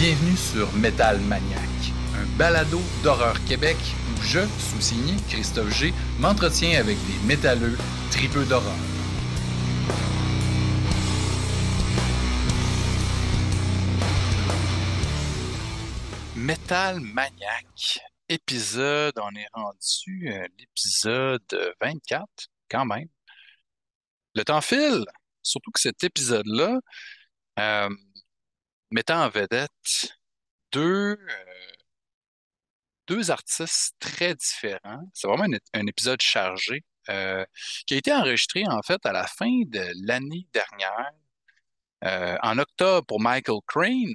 Bienvenue sur Métal, Maniaques, un balado d'horreur Québec où je, sous-signé Christophe G, m'entretiens avec des métalleux tripeux d'horreur. Métal Maniaque, épisode, on est rendu à l'épisode 24, quand même. Le temps file, surtout que cet épisode-là euh, mettant en vedette deux, deux artistes très différents. C'est vraiment un épisode chargé qui a été enregistré en fait à la fin de l'année dernière, en octobre pour Michael Crain,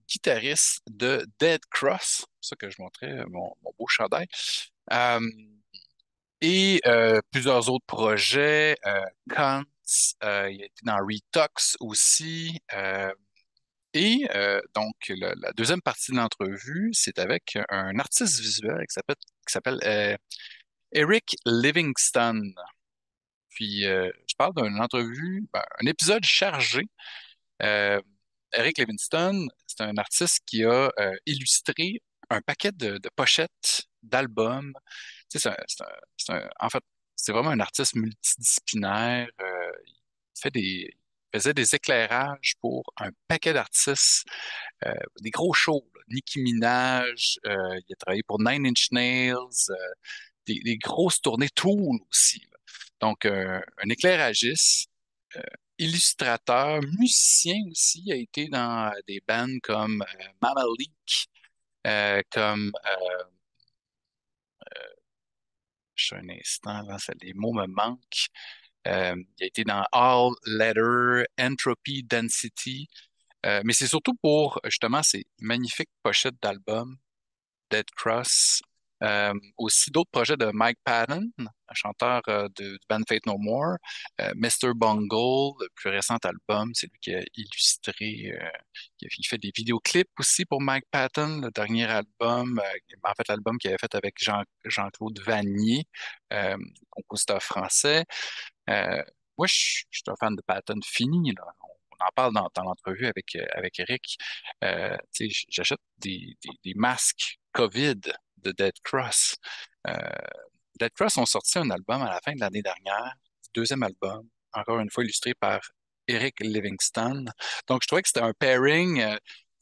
guitariste de Dead Cross. C'est ça que je montrais mon beau chandail. Euh, et plusieurs autres projets, Cons, il a été dans Retox aussi. Donc, la deuxième partie de l'entrevue, c'est avec un artiste visuel qui s'appelle Eric Livingston. Puis, je parle d'une entrevue, un épisode chargé. Euh, Eric Livingston, c'est un artiste qui a illustré un paquet de pochettes d'albums. Tu sais, en fait, c'est vraiment un artiste multidisciplinaire. Il faisait des éclairages pour un paquet d'artistes, des gros shows, là. Nicki Minaj, il a travaillé pour Nine Inch Nails, des grosses tournées Tool aussi, là. Donc, un éclairagiste, euh, illustrateur, musicien aussi, il a été dans des bands comme Leak, comme juste un instant, là, les mots me manquent. Il a été dans All Letter, Entropy, Density. Mais c'est surtout pour justement ces magnifiques pochettes d'albums, Dead Cross, aussi d'autres projets de Mike Patton, un chanteur du band Fate No More, Mr. Bungle, le plus récent album, c'est lui qui a illustré, il fait des vidéoclips aussi pour Mike Patton, le dernier album, en fait l'album qu'il avait fait avec Jean-Claude Vanier, compositeur français. Euh, Moi, je suis un fan de Patton fini, là. On en parle dans l'entrevue avec Eric. Tu sais, j'achète des masques COVID de Dead Cross. Euh, Dead Cross ont sorti un album à la fin de l'année dernière, deuxième album, encore une fois illustré par Eric Livingston. Donc, je trouvais que c'était un pairing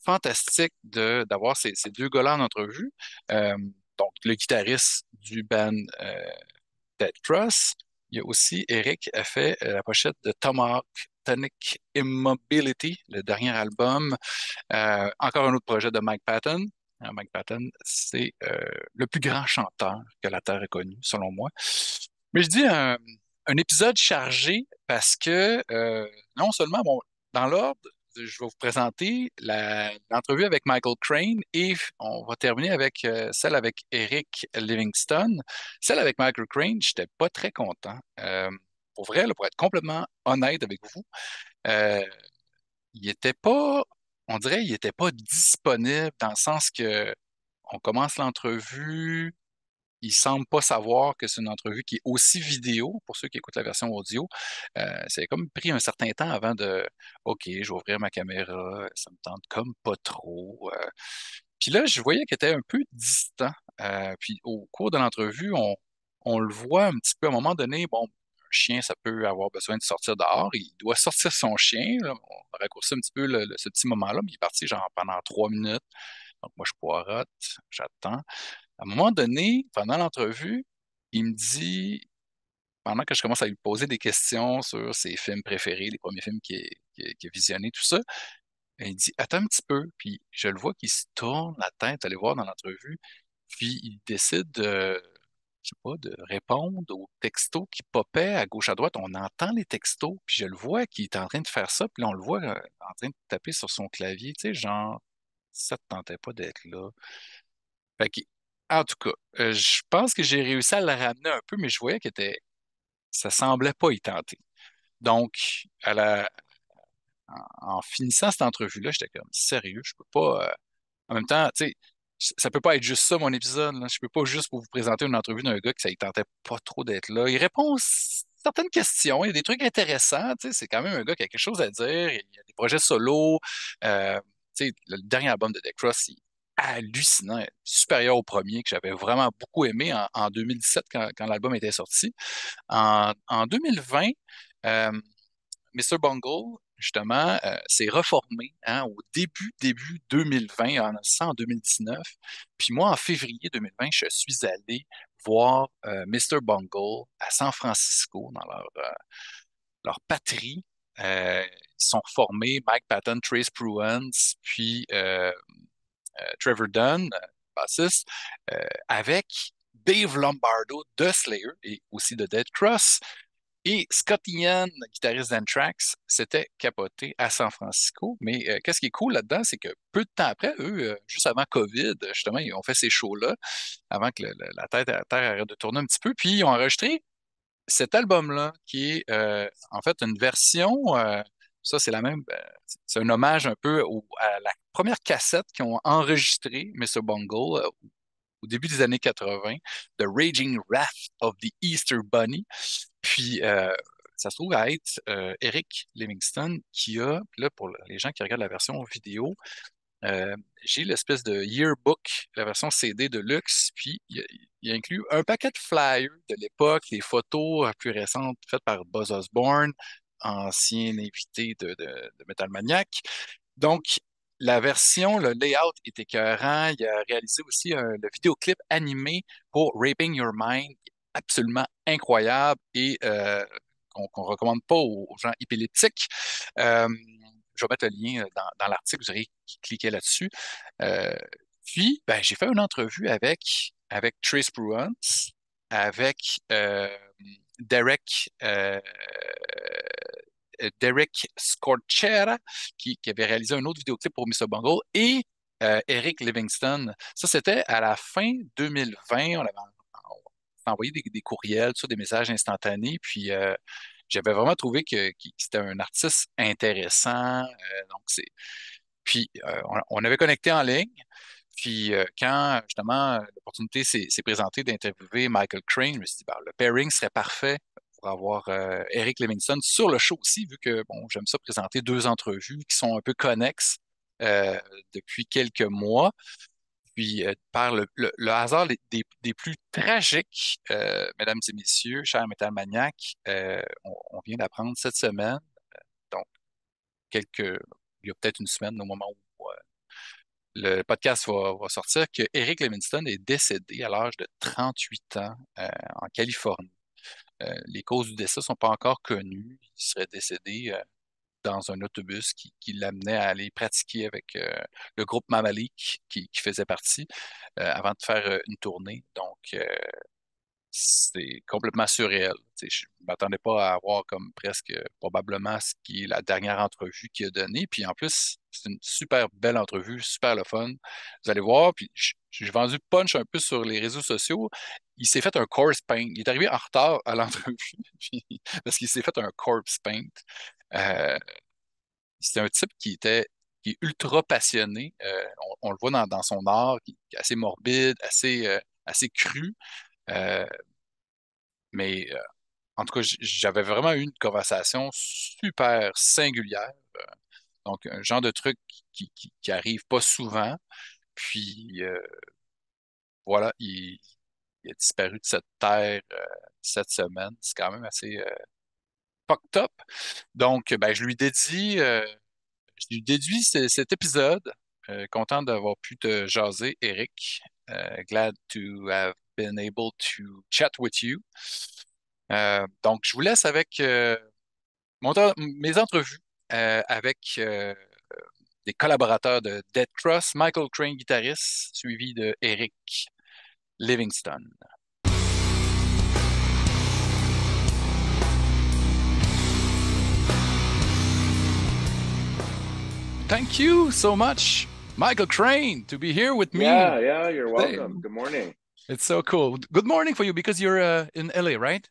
fantastique d'avoir ces deux gars-là en entrevue. Euh, donc, le guitariste du band Dead Cross. Il y a aussi, Eric a fait la pochette de Tomahawk Tonic Immobility, le dernier album. Encore un autre projet de Mike Patton. Mike Patton, c'est le plus grand chanteur que la Terre ait connu, selon moi. Mais je dis un épisode chargé parce que non seulement, bon, dans l'ordre, je vais vous présenter l'entrevue avec Michael Crain et on va terminer avec celle avec Eric Livingston. Celle avec Michael Crain, j'étais pas très content. Pour vrai, là, pour être complètement honnête avec vous, euh, il était pas, on dirait, il était pas disponible dans le sens que on commence l'entrevue, il semble pas savoir que c'est une entrevue qui est aussi vidéo, pour ceux qui écoutent la version audio. C'est comme pris un certain temps avant de, OK, je vais ouvrir ma caméra, ça me tente comme pas trop. Puis là, je voyais qu'il était un peu distant. Puis au cours de l'entrevue, on le voit un petit peu à un moment donné, bon, un chien, ça peut avoir besoin de sortir dehors. Il doit sortir son chien, là. On raccourcit un petit peu ce petit moment-là, mais il est parti genre pendant 3 minutes. Donc moi, je poirote, j'attends. À un moment donné, pendant l'entrevue, il me dit, pendant que je commence à lui poser des questions sur ses films préférés, les premiers films qu'il a visionnés, tout ça, il dit, attends un petit peu. Puis je le vois qu'il se tourne la tête, aller voir dans l'entrevue, puis il décide je sais pas, de répondre aux textos qui popaient à gauche à droite. On entend les textos, puis je le vois qu'il est en train de faire ça, puis là, on le voit en train de taper sur son clavier, tu sais, genre, ça te tentait pas d'être là. Fait que, en tout cas, je pense que j'ai réussi à le ramener un peu, mais je voyais ça semblait pas y tenter. Donc, en finissant cette entrevue-là, j'étais comme sérieux, je peux pas. En même temps, tu sais, ça peut pas être juste ça, mon épisode, là. Je peux pas juste pour vous présenter une entrevue d'un gars qui ça y tentait pas trop d'être là. Il répond certaines questions, il y a des trucs intéressants, tu sais, c'est quand même un gars qui a quelque chose à dire, il y a des projets solo. Tu tu sais, le dernier album de Dead Cross, c'est hallucinant, supérieur au premier que j'avais vraiment beaucoup aimé en 2017 quand l'album était sorti. En 2020, euh, Mr. Bungle, justement, s'est reformé hein, au début 2020, en 2019. Puis moi, en février 2020, je suis allé voir Mr. Bungle à San Francisco, dans leur patrie. Ils sont formés, Mike Patton, Trace Pruans, puis Trevor Dunn, bassiste, avec Dave Lombardo de Slayer et aussi de Dead Cross. Et Scott Ian, guitariste d'Anthrax, s'était capoté à San Francisco. Mais qu'est-ce qui est cool là-dedans, c'est que peu de temps après, eux, juste avant COVID, justement, ils ont fait ces shows-là, avant que la Terre arrête de tourner un petit peu, puis ils ont enregistré cet album-là, qui est en fait une version, ça c'est la même, c'est un hommage un peu à la première cassette qu'ils ont enregistrée, Mr. Bungle, au début des années 80, The Raging Wrath of the Easter Bunny. Puis, ça se trouve à être Eric Livingston qui a, puis là, pour les gens qui regardent la version vidéo, j'ai l'espèce de yearbook, la version CD de luxe, puis il inclut un paquet de flyers de l'époque, des photos plus récentes faites par Buzz Osborne, ancien invité de Metal Maniacs. Donc, la version, le layout est écœurant. Il a réalisé aussi le vidéoclip animé pour Raping Your Mind, absolument incroyable et qu'on recommande pas aux gens épileptiques. Euh, je vais mettre le lien dans l'article, vous aurez cliqué là-dessus. Euh, Puis, ben, j'ai fait une entrevue avec Trace Bruance, avec Derek, Derek Scorchera, qui avait réalisé un autre vidéoclip pour Mr. Bungle, et Eric Livingston. Ça, c'était à la fin 2020. On envoyé des courriels, des messages instantanés, puis j'avais vraiment trouvé que c'était un artiste intéressant. Donc, puis, on avait connecté en ligne. Puis, quand justement l'opportunité s'est présentée d'interviewer Michael Crain, je me suis dit, ben, le pairing serait parfait pour avoir Eric Livingston sur le show aussi, vu que, bon, j'aime ça présenter deux entrevues qui sont un peu connexes euh, depuis quelques mois. Puis, par le hasard des plus tragiques, mesdames et messieurs, chers Metal Maniacs, on vient d'apprendre cette semaine, donc il y a peut-être une semaine au moment où le podcast va sortir, que Eric Livingston est décédé à l'âge de 38 ans en Californie. Les causes du décès ne sont pas encore connues. Il serait décédé dans un autobus qui l'amenait à aller pratiquer avec le groupe Maniaques qui faisait partie avant de faire une tournée. Donc, c'est complètement surréel. Tu sais, je ne m'attendais pas à avoir comme presque probablement ce qui est la dernière entrevue qu'il a donnée. Puis en plus, c'est une super belle entrevue, super le fun. Vous allez voir, puis j'ai vendu punch un peu sur les réseaux sociaux. Il s'est fait un corpse paint. Il est arrivé en retard à l'entrevue parce qu'il s'est fait un corpse paint. Euh, c'est un type qui est ultra passionné. On le voit dans son art, qui est assez morbide, assez cru. Euh, mais en tout cas, j'avais vraiment eu une conversation super singulière. Donc, un genre de truc qui arrive pas souvent. Puis, voilà, il a disparu de cette terre cette semaine. C'est quand même assez fucked up. Donc, ben, je lui dédie cet épisode. Content d'avoir pu te jaser, Eric. Glad to have been able to chat with you. Donc, je vous laisse avec mes entrevues avec des collaborateurs de Dead Cross, Michael Crain, guitariste, suivi de Eric Livingston. Thank you so much, Michael Crain, to be here with me. Yeah, you're welcome. Good morning. It's so cool. Good morning for you because you're in LA, right?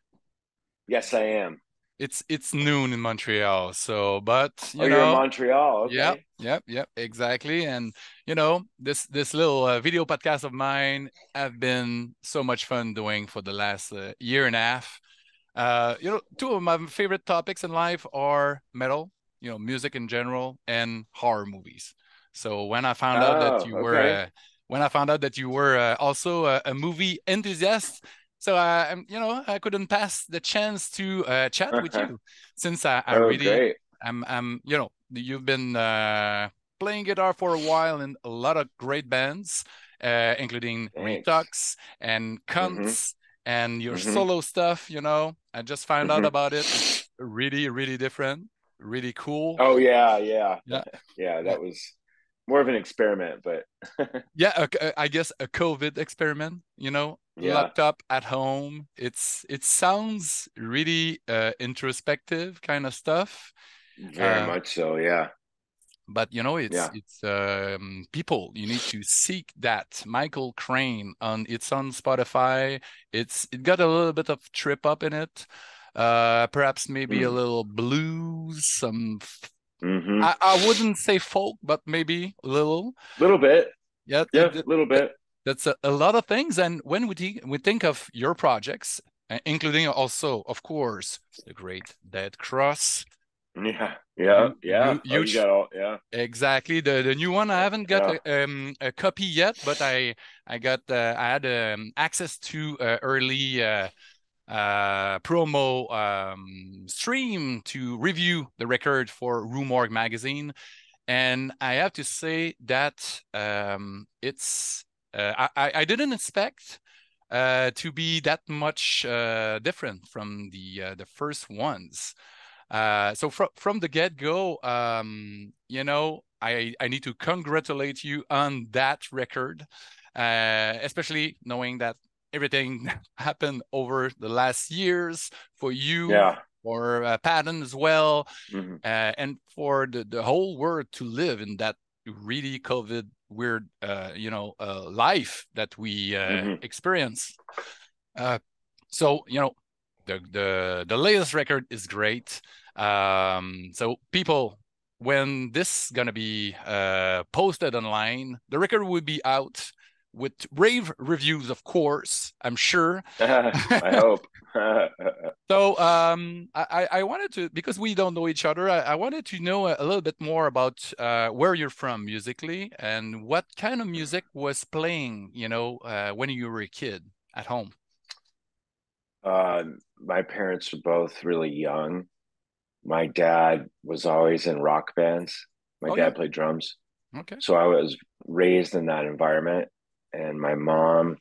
Yes, I am. It's noon in Montreal, so but Oh, you're in Montreal. yep, Okay. yep, exactly. And this little video podcast of mine have been so much fun doing for the last year and a half. Two of my favorite topics in life are metal, music in general, and horror movies. So when I found out that Oh, you were okay. also a movie enthusiast, so I couldn't pass the chance to chat with you since I Oh, really great. I'm you've been playing guitar for a while in a lot of great bands, including Thanks. Retux and Mm-hmm. Cunts and your Mm-hmm. solo stuff. I just found out Mm-hmm. about it. It's really, really different, really cool. Oh yeah, yeah. Yeah. Yeah, Yeah. that was more of an experiment, but Yeah, I guess a COVID experiment, yeah, locked up at home. It sounds really introspective kind of stuff. very Uh, much so. Yeah. but Yeah. it's people. You need to seek that Michael Crain it's on Spotify. It got a little bit of trip up in it. Perhaps maybe a Mm. little blues, Mm-hmm. I wouldn't say folk, but maybe a little. Little bit. Yeah, Yeah, little bit. that's a lot of things. And when we think of your projects, including also, of course, the Great Dead Cross, Yeah. Yeah. Yeah. Oh, you huge. got all. Yeah. Exactly. The new one, I haven't got Yeah. a copy yet, but I had access to early promo stream to review the record for Rue Morgue magazine. And I have to say that it's I didn't expect to be that much different from the first ones. So from the get go, I need to congratulate you on that record, especially knowing that everything happened over the last years for you, Yeah. for Patton as well, Mm-hmm. and for the whole world to live in that really COVID weird, life that we Mm-hmm. experience. Uh, so the latest record is great. So people, when this is gonna be posted online, the record will be out with rave reviews, of course. I'm sure. I hope. So I wanted to, because we don't know each other, I wanted to know a little bit more about where you're from musically and what kind of music was playing, when you were a kid at home. My parents were both really young. My dad was always in rock bands. My Oh yeah, dad played drums. okay. So I was raised in that environment. And my mom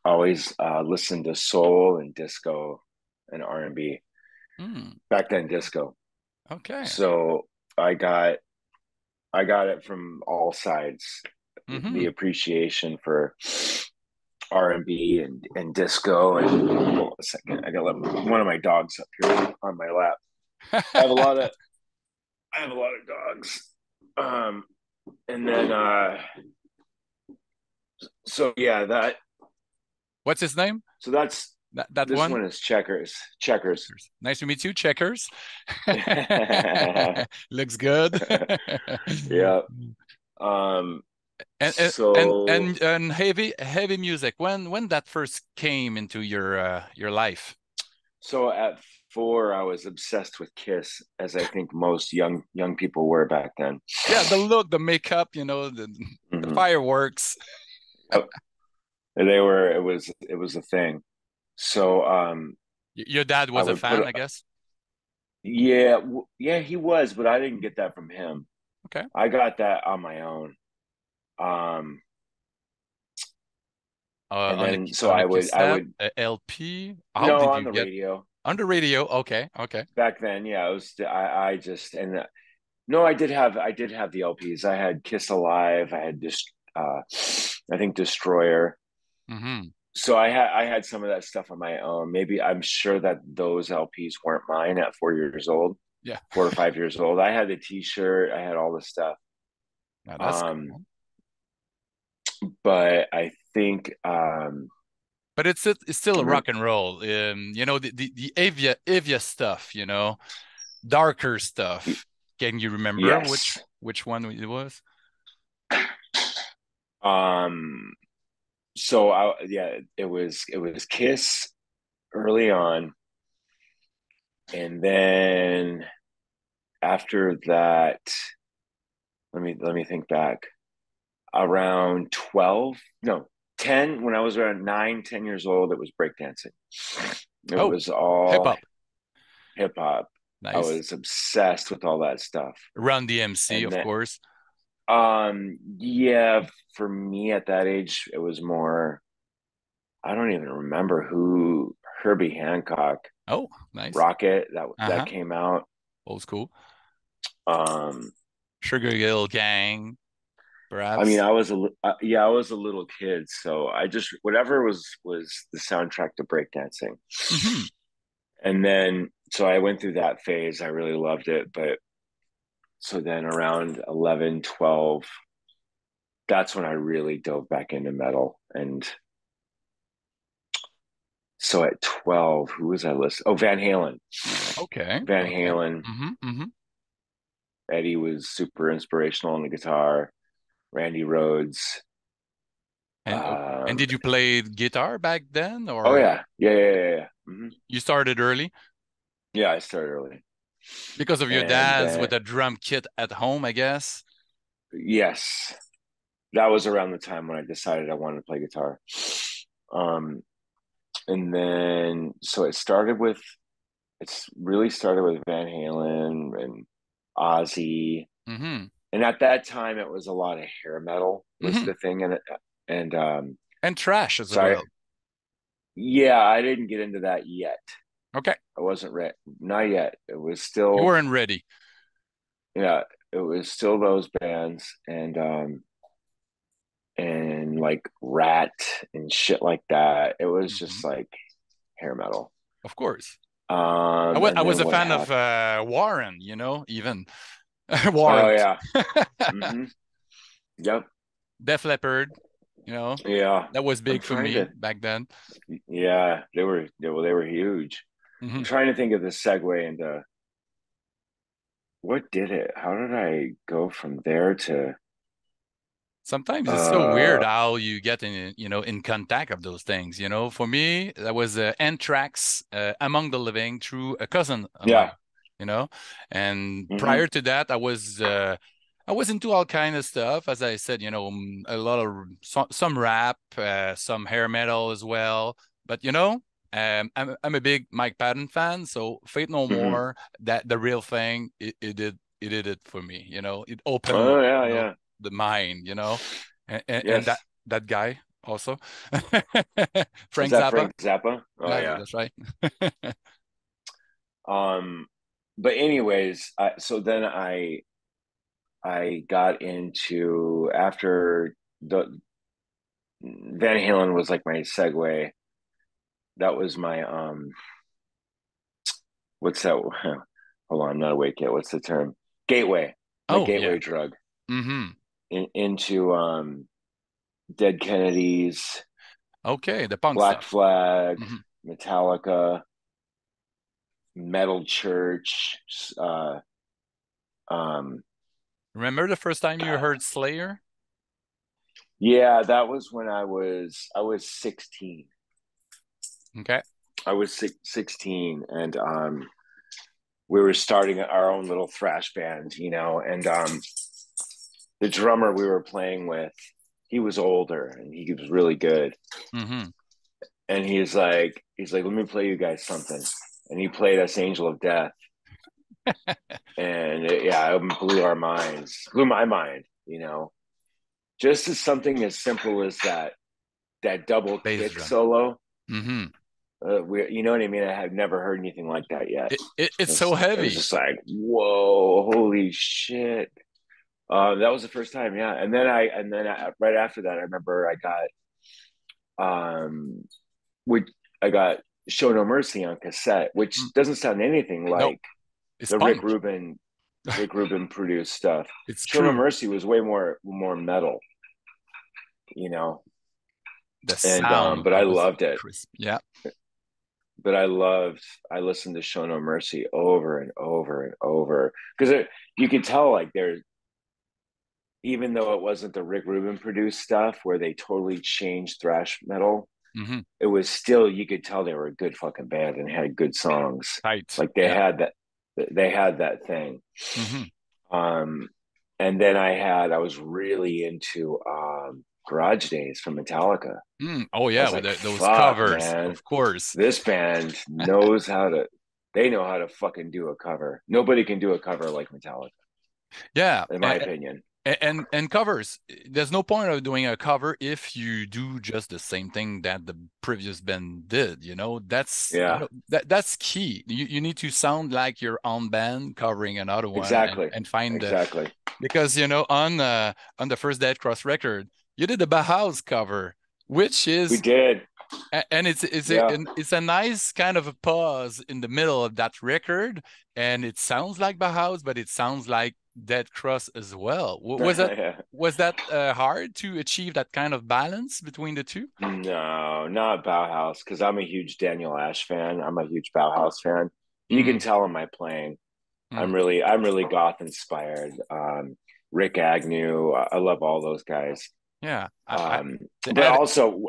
always listened to soul and disco and R&B. Hmm. Back then, disco. Okay. So I got I got it from all sides. The Mm-hmm. appreciation for R&B and disco. And hold on a second, I got one of my dogs up here on my lap. I have a lot of I have a lot of dogs. Um, and then so yeah, that What's his name? so that's That this one? one is checkers. Checkers. Checkers. Nice to meet you, Checkers. Looks good. Yeah. Um, and and and so and, and heavy music. When that first came into your life? so at 4, I was obsessed with Kiss, as I think most young people were back then. Yeah, the look, the makeup, the Mm-hmm. fireworks. Yep. They were. It was a thing. So Your dad I was a would put. fan, I guess. Yeah, yeah, he was, but I didn't get that from him. Okay. I got that on my own. Um, and then so On a I cassette, would a LP. How no did on you the get radio on the radio? Okay, okay. back then. Yeah, it was. I just and no, I did have the LPs. I had Kiss Alive. I had I think Destroyer. Mm-hmm. So I had some of that stuff on my own. Maybe I'm sure that those LPs weren't mine at 4 years old, Yeah. 4 or 5 years old. I had the T-shirt. I had all the stuff. Now that's Um, cool. but I think But it's still a remember, rock and roll. The Avia stuff, darker stuff. Can you remember yes. which one it was? Um, so yeah, it was Kiss early on, and then after that, let me think back. Around 12, no, 10, when I was around 9, 10 years old, it was breakdancing. It Oh, was hip all hop. hip hop. I Nice. was obsessed with all that stuff. Run DMC, And of then course. yeah, for me at that age, it was more, I don't even remember who, Herbie Hancock, Oh, nice. Rocket, that Uh-huh. came out. Old school. Um Sugar Hill Gang, I mean, perhaps. yeah, I was a little kid, so I just, whatever was the soundtrack to breakdancing. Mm-hmm. And then so I went through that phase. I really loved it, but so then around 11, 12, that's when I really dove back into metal. And so at 12, who was I listening? Oh, Van Halen. Okay. Van Okay. Halen. Mm-hmm. Mm-hmm. Eddie was super inspirational on the guitar. Randy Rhoads. And Um, did you play guitar back then, oh or yeah, yeah. you started early Yeah, I started early. because of your And dad's then with a drum kit at home, I guess? yes, that was around the time when I decided I wanted to play guitar. Um, and then so it's really started with Van Halen and Ozzy. Mm-hmm. And at that time it was a lot of hair metal was Mm-hmm. the thing. And And trash as so I, well. yeah, I didn't get into that yet. Okay. I wasn't ready. Not yet. It was You still, weren't ready. yeah, it was still those bands and like Rat and shit like that. It was Mm-hmm. just like hair metal. Of course. I And was then a what fan of happened? Warren, even Oh Warrant. yeah. Mm-hmm. Yep. Def Leppard, you know, Yeah. that was I'm big for trying me to. back then. Yeah, they were huge. I'm Hmm. trying to think of the segue into what did it? How did I go from there to Sometimes it's so weird uh how you get in contact of those things. For me, that was Anthrax, Among the Living through a cousin of mine, yeah. you know. And Mm-hmm. prior to that, I was into all kind of stuff. As I said, a lot of some rap, some hair metal as well. But I'm a big Mike Patton fan, so Faith No Mm-hmm. More, that the real thing, it did it for me. It opened, Oh yeah, yeah. the mind, and that Yes. that guy also, Is Frank that Zappa. Frank Zappa? Oh Yeah, yeah. that's right. Um but anyways, so then I got into after the Van Halen was like my segue. That was my what's that? Hold on, I'm not awake yet. What's the term? Gateway. My Oh yeah. gateway drug Mm-hmm. into Dead Kennedys, Okay, the punk Black stuff. Flag, Hmm. Metallica, Metal Church. Um, Remember the first time you heard Slayer? yeah, that was when I was 16. Okay. I was 16, and we were starting our own little thrash band, and the drummer we were playing with, he was older and he was really good. Mm-hmm. And he's like, let me play you guys something. And he played us Angel of Death. And yeah, it blew my mind. Just as something as simple as that double Bass kick drum. solo. Mm-hmm. You know what I mean? I had never heard anything like that yet. It's so It was heavy. just like, whoa, holy shit. That was the first time, yeah. And then right after that, I remember um, which I got Show No Mercy on cassette, Mm. which doesn't sound anything No, like it's the punk. Rick Rubin produced stuff. It's Show No true. Mercy was way more metal, you know, The and sound, but I it was loved it. crisp. Yeah. But I listened to Show No Mercy over and over and over because you could tell like there's, even though it wasn't the Rick Rubin produced stuff where they totally changed thrash metal, Mm-hmm. it was still, you could tell they were a good fucking band and had good songs. Tight. Like Yeah. they had that thing. Mm-hmm. Um, And then I was really into Garage Days from Metallica. Oh I yeah, was with like, those fuck, covers, man, of course. this band knows how to. They know how to fucking do a cover. Nobody can do a cover like Metallica, Yeah, in my opinion. and covers. There's no point of doing a cover if you do just the same thing that the previous band did. Yeah, That's key. You need to sound like your own band covering another one, exactly, and find the exactly. because on the first Dead Cross record, you did a Bauhaus cover, which We is did. and Yeah, it's a nice kind of a pause in the middle of that record, and it sounds like Bauhaus, but it sounds like Dead Cross as well. yeah. Was that hard to achieve that kind of balance between the two? No, not Bauhaus, because I'm a huge Daniel Ash fan. I'm a huge Bauhaus fan. You can Mm, tell in my playing. mm. I'm really goth inspired. Rick Agnew, I love all those guys. Yeah, Um, the but ad, also,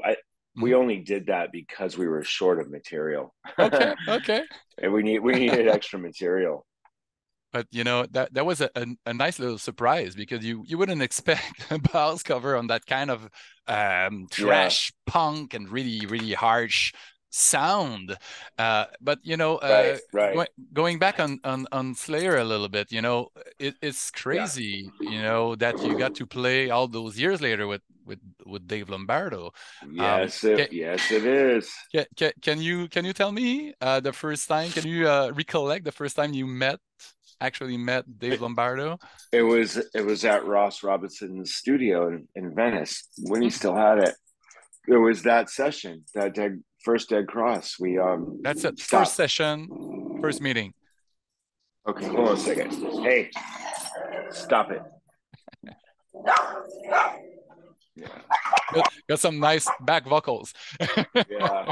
we mhm. only did that because we were short of material. Okay, okay. And we needed extra material. But that was a nice little surprise because you wouldn't expect a Bauhaus cover on that kind of Yeah, trash punk and really harsh sound. But right, right. going back on Slayer a little bit, it's Yeah. crazy, that you got to play all those years later with Dave Lombardo. Um, Yes, it is. can you tell me the first time? Can you recollect the first time you actually met Dave Lombardo? It was at Ross Robinson's studio in Venice when he Hmm. still had it. It was that session, first Dead Cross. We That's it. First stopped. session, first meeting. Okay, hold on a second. Hey, stop it. Yeah, Got some nice back vocals. yeah.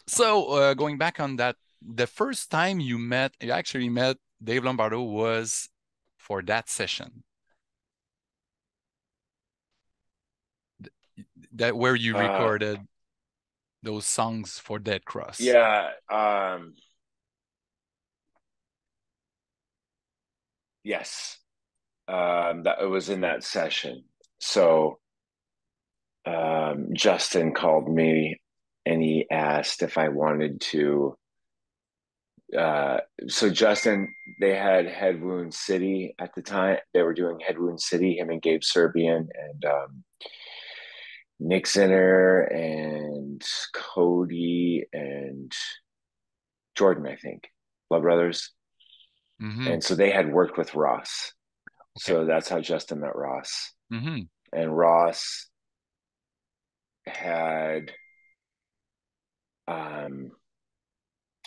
So going back on that, the first time you actually met Dave Lombardo was for that session, that where you Uh, recorded those songs for Dead Cross. yeah. Yes. That it was in that session. So Justin called me and he asked if I wanted to. So Justin, they had Head Wound City at the time. They were doing Head Wound City. Him and Gabe Serbian and Nick Zinner and Cody and Jordan, I think, Blood Brothers. Hmm. And so they had worked with Ross. Okay. So that's how Justin met Ross. Hmm. And Ross had um,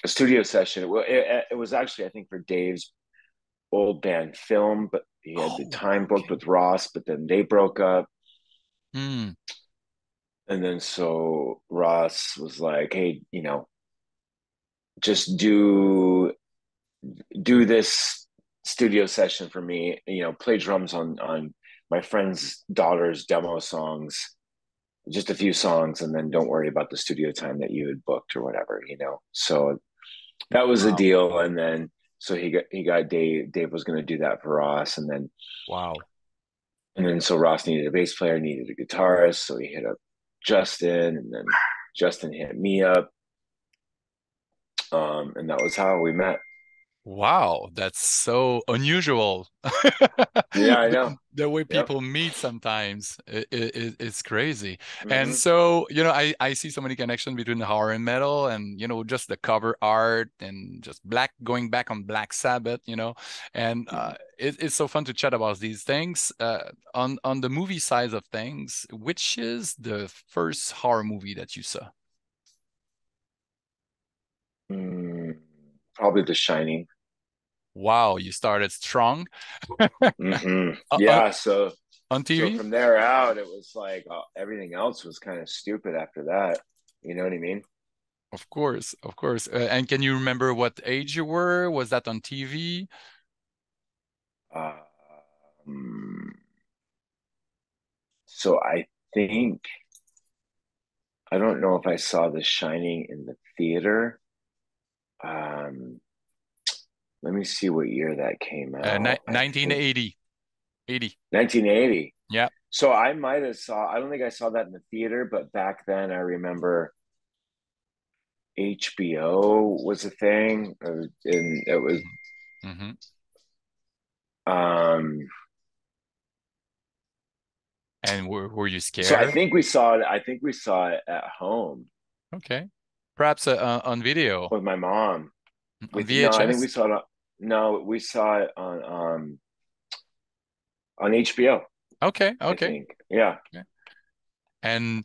a studio session. Well, it was actually, I think, for Dave's old band Film, but he had the Oh, time booked okay. with Ross, but then they broke up. Mm. And then so Ross was like, hey, just do this studio session for me, play drums on my friend's daughter's demo songs, just a few songs, and then don't worry about the studio time that you had booked or whatever. So that was the Wow. deal. And then so he got Dave was going to do that for Ross, Wow. and then so Ross needed a bass player, needed a guitarist, so he hit up Justin, and then Justin hit me up, and that was how we met. Wow, that's so unusual. Yeah, I know. The way Yep. people meet sometimes, it's crazy. And Mm-hmm. so, I see so many connections between the horror and metal and, just the cover art and just going back on Black Sabbath, and Mm-hmm. it's so fun to chat about these things. On the movie side of things, which is the first horror movie that you saw? Probably The Shining. Wow, you started strong. Mm-hmm. Uh, uh, Yeah. So on so TV? from there out, it was like everything else was kind of stupid after that. You know what I mean? Of course, of course. And can you remember what age you were? Was that on TV? Uh, um, so I think I don't know if I saw The Shining in the theater. Um, Let me see what year that came out. I think 1980. 80. 1980. Yeah. So I might have saw. I don't think I saw that in the theater, but back then I remember HBO was a thing, and it was. Mm-hmm. Um, And were you so I scared? think we saw it. I think we saw it at home Okay. Perhaps on video, with my mom. on With no, I think we VHS? saw it. No, we saw it on HBO. Okay, I okay. think. Yeah. Yeah. And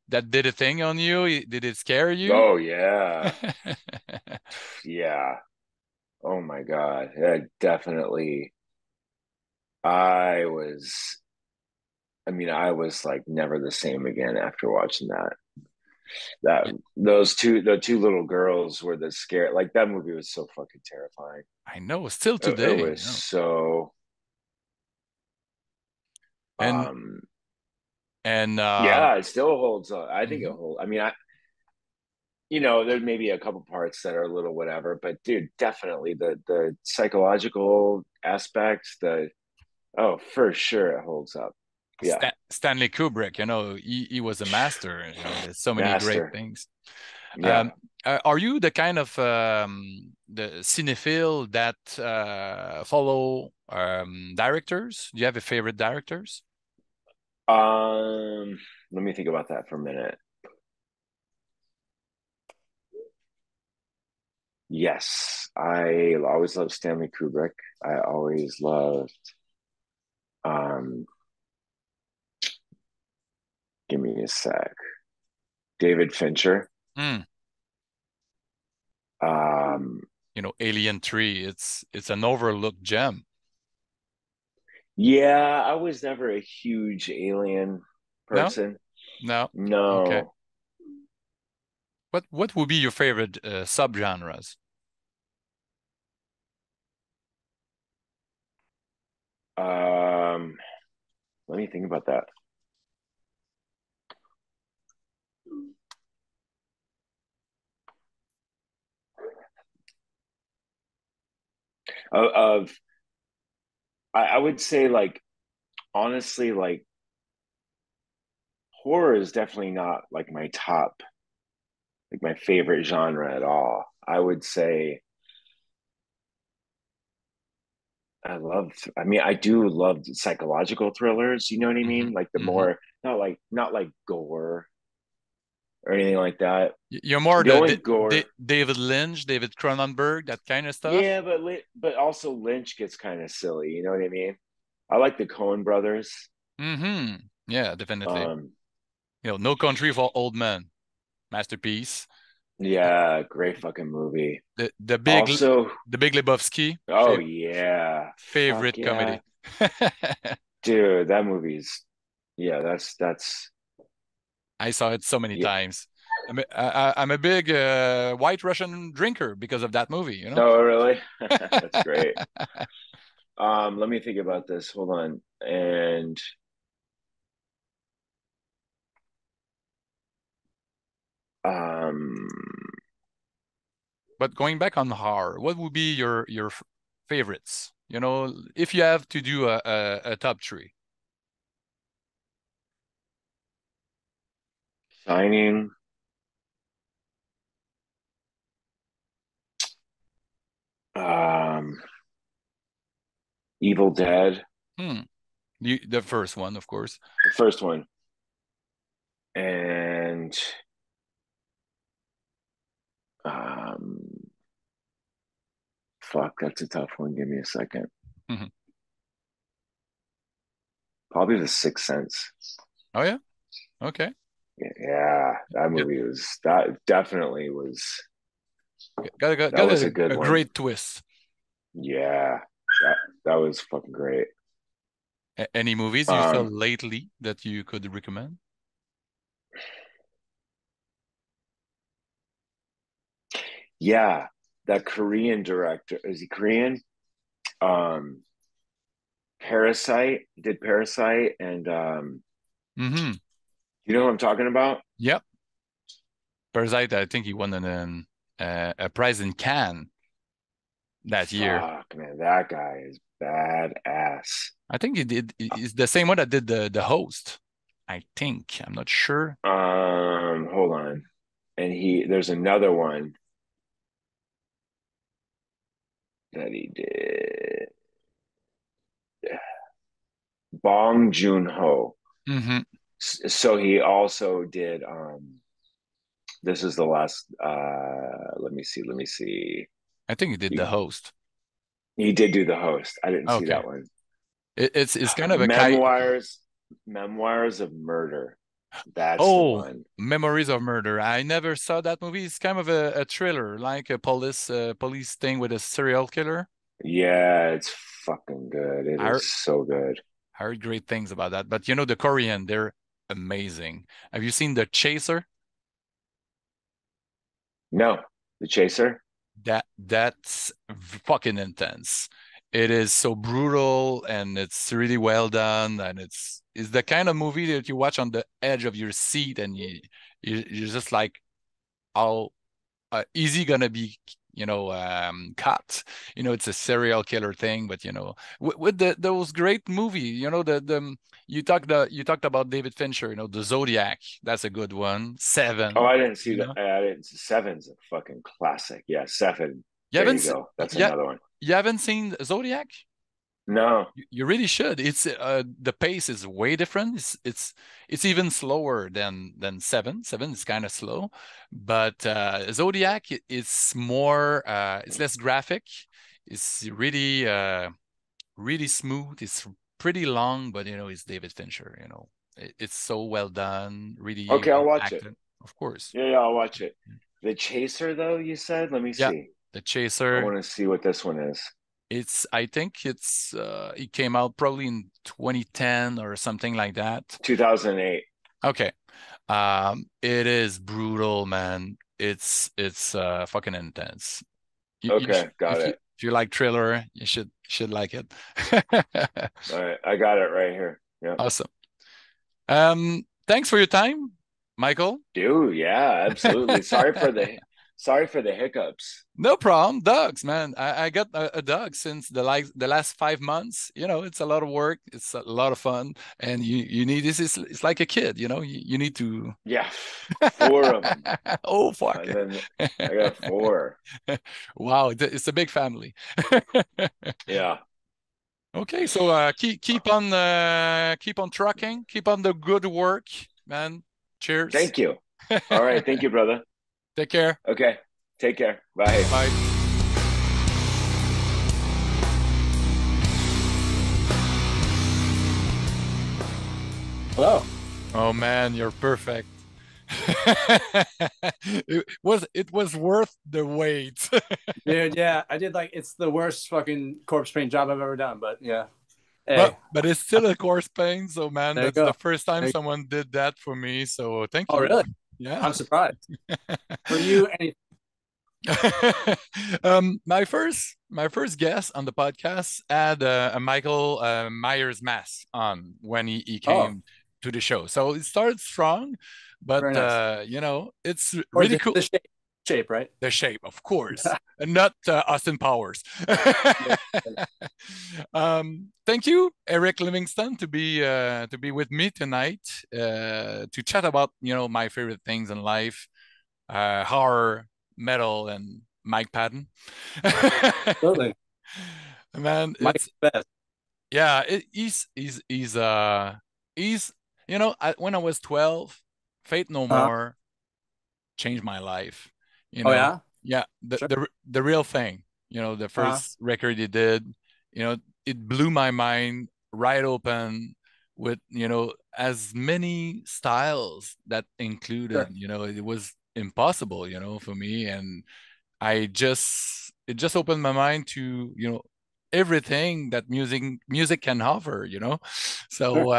that did a thing on you? Did it scare you? Oh yeah. Yeah. Oh my God. Yeah, definitely. I was. I mean, I was like never the same again after watching that. That Yeah, the two little girls were the scare. Like that movie was so fucking terrifying. I know, still It today, was so. And um and Yeah, it still holds up. I think it mhm. holds. I mean, there may be a couple parts that are a little whatever, but dude, definitely the psychological aspects, the oh, for sure it holds up. Yeah, Stanley Kubrick, he was a master. There's so many great master. things. Yeah. Um, are you the kind of the cinephile that follow directors? Do you have a favorite directors? Let me think about that for a minute. Yes, I always loved Stanley Kubrick. I always loved um give me a sec. David Fincher. Mm, Um Alien 3. It's an overlooked gem. yeah, I was never a huge alien No, person. no. Okay. No. What would be your favorite subgenres? Um Let me think about that. Of I would say like honestly like horror is definitely not like my top like my favorite genre at all. I would say I mean I do love psychological thrillers, you know what I Hmm. mean? Like the Hmm. more not like gore or anything like that. You're more The the only gore. David Lynch, David Cronenberg, that kind of stuff. Yeah, but also Lynch gets kind of silly, you know what I mean? I like the Coen brothers. Hmm. Yeah, definitely. Um No Country for Old Men, masterpiece. The yeah, great fucking movie. the the big Also, the Big Lebowski, oh yeah, fuck favorite yeah, comedy. dude, that movie's yeah, that's I saw it so many yeah. times. I'm a big White Russian drinker because of that movie. Oh really? That's great. Let me think about this. Hold on. And um, But going back on horror, what would be your favorites? If you have to do a top three. Shining, um, Evil Dead, Hmm. The first one, of course. the first one, and um, fuck, that's a tough one. Give me a second. Mhm. Probably The Sixth Sense. Oh yeah. Okay. Yeah, that Yeah. movie was that definitely was Got got, that got was a, a good a one. great twist. Yeah, that that was fucking great. Any movies you saw Um, lately that you could recommend? yeah, that Korean director, is he Korean? Um, Parasite, did Parasite, and Mm-hmm. you know what I'm talking about? Yep. Parasite. I think he won a prize in Cannes. that year. Fuck, man, that guy is badass. I think he did. It's the same one that did the host. I think. I'm not sure. Hold on. And there's another one that he did. Bong Joon-ho. Hmm. So he also did this is the last let me see. I think he did the He host. he did do the host. I didn't see Okay. that one. It's kind of a Kai. Memoirs of Murder. That's the Oh, one. Memories of Murder. I never saw that movie. It's kind of a thriller, like a police thing with a serial killer. Yeah, it's fucking good. It I is heard, so good. I heard great things about that. But you know, the Korean, they're amazing. Have you seen The Chaser? No, The Chaser. That's fucking intense. It is so brutal and it's really well done and it's the kind of movie that you watch on the edge of your seat and you're just like how easy gonna be, cut. It's a serial killer thing, but with those great movie, you talked about David Fincher, the Zodiac. That's a good one. Oh, Seven. I didn't see You that. know, I didn't. Seven's a fucking classic. Yeah, Seven. you There haven't, you go. That's yeah, another one. you haven't seen Zodiac? No. You really should. It's the pace is way different. It's even slower than Seven. Seven is kind of slow, but Zodiac it's more it's less graphic. It's really smooth. It's pretty long, but it's David Fincher. It's so well done, really Okay, I'll well watch it. acted, of course. Yeah, I'll watch it. The Chaser, though, you said? Let me Yeah, see. The I Chaser. want to see what this one is. I think it came out probably in 2010 or something like that. 2008. Okay. It is brutal, man. It's fucking intense. Okay, got it. If you like thriller, you should like it. All right, I got it right here. Yep. Awesome. Thanks for your time, Michael. Dude, yeah, absolutely. Sorry for the hiccups. No problem. Dogs, man. I got a dog since the last 5 months. It's a lot of work. It's a lot of fun, and you need this. Is It's like a kid. You need to. Yeah, four of them. Oh fuck. And then I got four. Wow, it's a big family. Yeah. Okay, so keep on trucking, keep on the good work, man. Cheers. Thank you. All right. Thank you, brother. Take care. Okay. Take care. Bye. Bye. Hello. Oh man, you're perfect. It was worth the wait. Dude, yeah, I did like it's the worst fucking corpse paint job I've ever done, but yeah. but Hey, but it's still a course pain, so man, there you that's the go. first time There you- someone did that for me. So thank Oh, you. really? Yeah. I'm surprised. For you, any My first guest on the podcast had a Michael Myers mask on when he oh, came to the show. So it started strong, but very nice. it's Or really cool. the shape, right? The shape, of course, and not Austin Powers. Thank you, Eric Livingston, to be with me tonight to chat about my favorite things in life, horror, metal, and Mike Patton. Totally. Man, Mike's the best. yeah, he's when I was 12, Faith No Uh, More changed my life. You oh know, yeah? yeah, the Sure. the the real thing. The Uh, first record he did, it blew my mind right open with as many styles that included. sure. It was impossible, for me, and it just opened my mind to everything that music can offer. Sure. So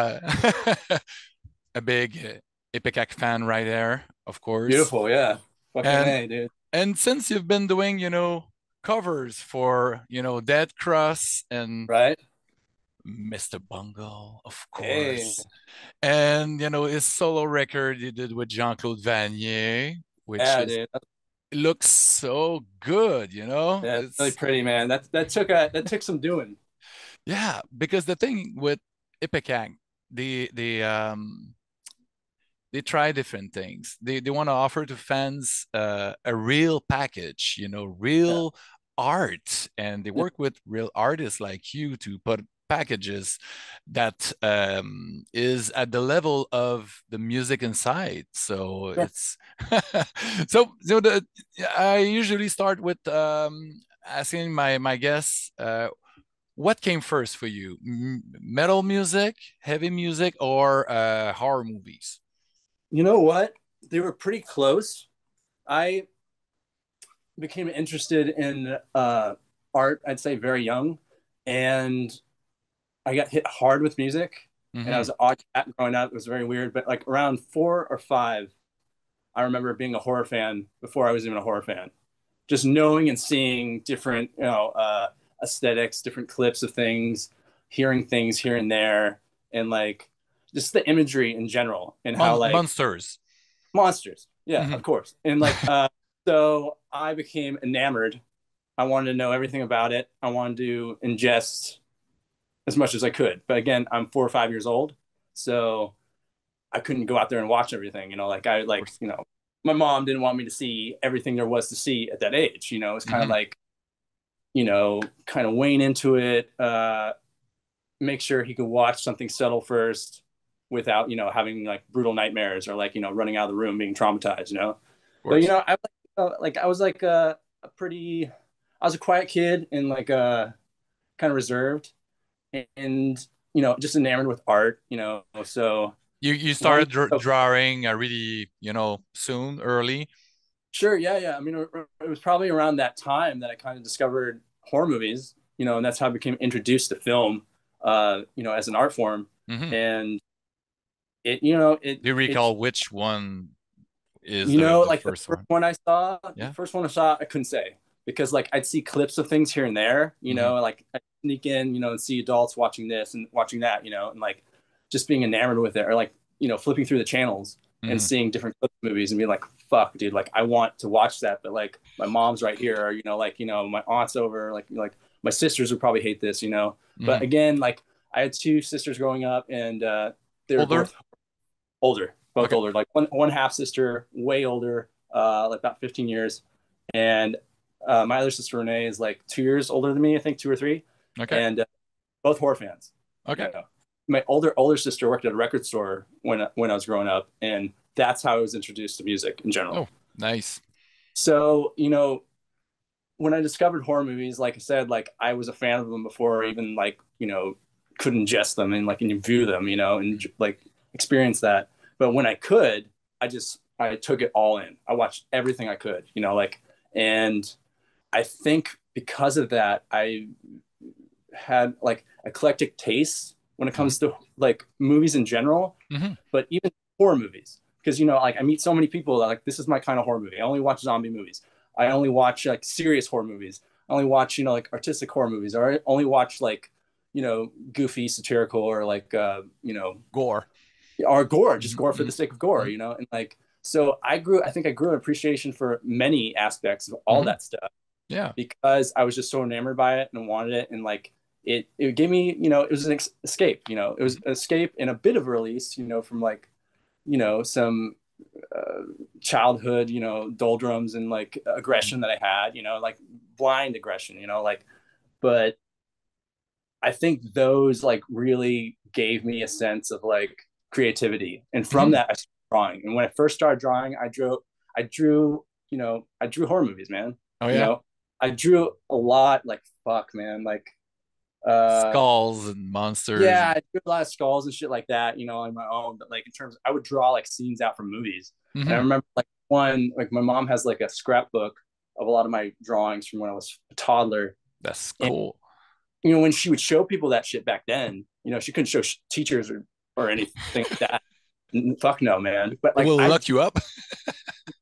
a big Ipecac fan right there, of course. Beautiful, yeah. Fucking And A, dude. and since you've been doing, covers for, Dead Cross and Right? Mr. Bungle, of Hey. course. And, his solo record he did with Jean-Claude Vanier, which Yeah, is dude. it looks so good, you know? Yeah, it's really It's pretty, man. That took some doing. yeah, because the thing with Ipecac, they try different things. They want to offer to fans a real package, you know, Yeah. real art, and they work with real artists like you to put packages that is at the level of the music inside. So Sure. it's so I usually start with asking my guests what came first for you, metal music, heavy music, or horror movies? You know what? They were pretty close. I became interested in art, I'd say very young, and I got hit hard with music. And I Hmm. was an odd cat growing up. It was very weird. But like around 4 or 5, I remember being a horror fan before I was even a horror fan. Just knowing and seeing different, aesthetics, different clips of things, hearing things here and there, and like just the imagery in general, and how like Monsters. monsters. Yeah, Hmm. of course. And like, so I became enamored. I wanted to know everything about it. I wanted to ingest as much as I could. But again, I'm 4 or 5 years old, so I couldn't go out there and watch everything. Like I Of like, course. my mom didn't want me to see everything there was to see at that age. It's kind of Hmm. like, kind of weighing into it, make sure he could watch something subtle first without, having like brutal nightmares or like, running out of the room being traumatized. Of But, course. I was like a pretty, I was a quiet kid and like kind of reserved and, just enamored with art, so You one, started drawing really, you know, soon, early. sure, yeah, yeah. I mean, it was probably around that time that I kind of discovered horror movies, and that's how I became introduced to film, as an art form. Hmm. And it Do you it's recall which one is the like the first first one? one I saw, the Yeah. first one I saw, I couldn't say because like I'd see clips of things here and there, Hmm. like I sneak in, and see adults watching this and watching that, and like just being enamored with it, or like flipping through the channels and Hmm. seeing different clip movies and being like, fuck, dude, like I want to watch that, but like my mom's right here, or like my aunt's over, like my sisters would probably hate this. But Hmm. again, like I had two sisters growing up, and they were Older? both older, both Okay. older. Like one half sister, way older, like about 15 years, and my other sister Renee is like 2 years older than me, I think 2 or 3, Okay. and both horror fans. Okay. You know, my older sister worked at a record store when I was growing up, and that's how I was introduced to music in general. Oh, nice. So when I discovered horror movies, like I said, like I was a fan of them before I even like could ingest them and like and view them, and like experience that. But when I could, I took it all in. I watched everything I could, like, and I think because of that, I had like eclectic tastes when it Hmm. comes to like movies in general, Hmm. but even horror movies. Because like I meet so many people that like this is my kind of horror movie. I only watch zombie movies. I only watch like serious horror movies. I only watch like artistic horror movies, or I only watch like goofy, satirical, or like Gore. or gore, just gore for Hmm. the sake of gore, Hmm. and like so I think I grew an appreciation for many aspects of all Hmm. that stuff Yeah. because I was just so enamored by it and wanted it, and like it gave me, it was an escape, it was Hmm. an escape and a bit of release, from like some uh, childhood, doldrums and like aggression that I had, like blind aggression, like, but I think those like really gave me a sense of like creativity, and from Hmm. that I started drawing. And when I first started drawing, I drew horror movies, man. Oh, You yeah. know, I drew a lot, like fuck, man, like uh Skulls and monsters. yeah, I drew a lot of skulls and shit like that, on my own. But like in terms, I would draw like scenes out from movies, and I Hmm. remember like one, like my mom has like a scrapbook of a lot of my drawings from when I was a toddler, That's and cool. when she would show people that shit back then, she couldn't show teachers or anything like that. Fuck no, man. But It like will I, lock you up.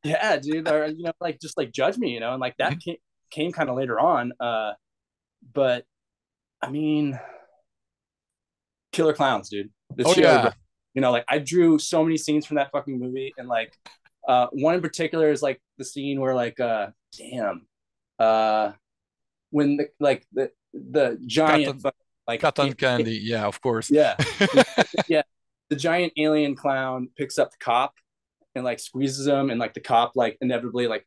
yeah, dude, or like just like judge me, and like that came kind of later on. But I mean, Killer Clowns, dude. The Oh, Cherry yeah. Brothers. Like I drew so many scenes from that fucking movie, and like One in particular is like the scene where like when the giant Cotton, like cotton candy. Yeah, of course. yeah, yeah, the giant alien clown picks up the cop and like squeezes him, and like the cop like inevitably like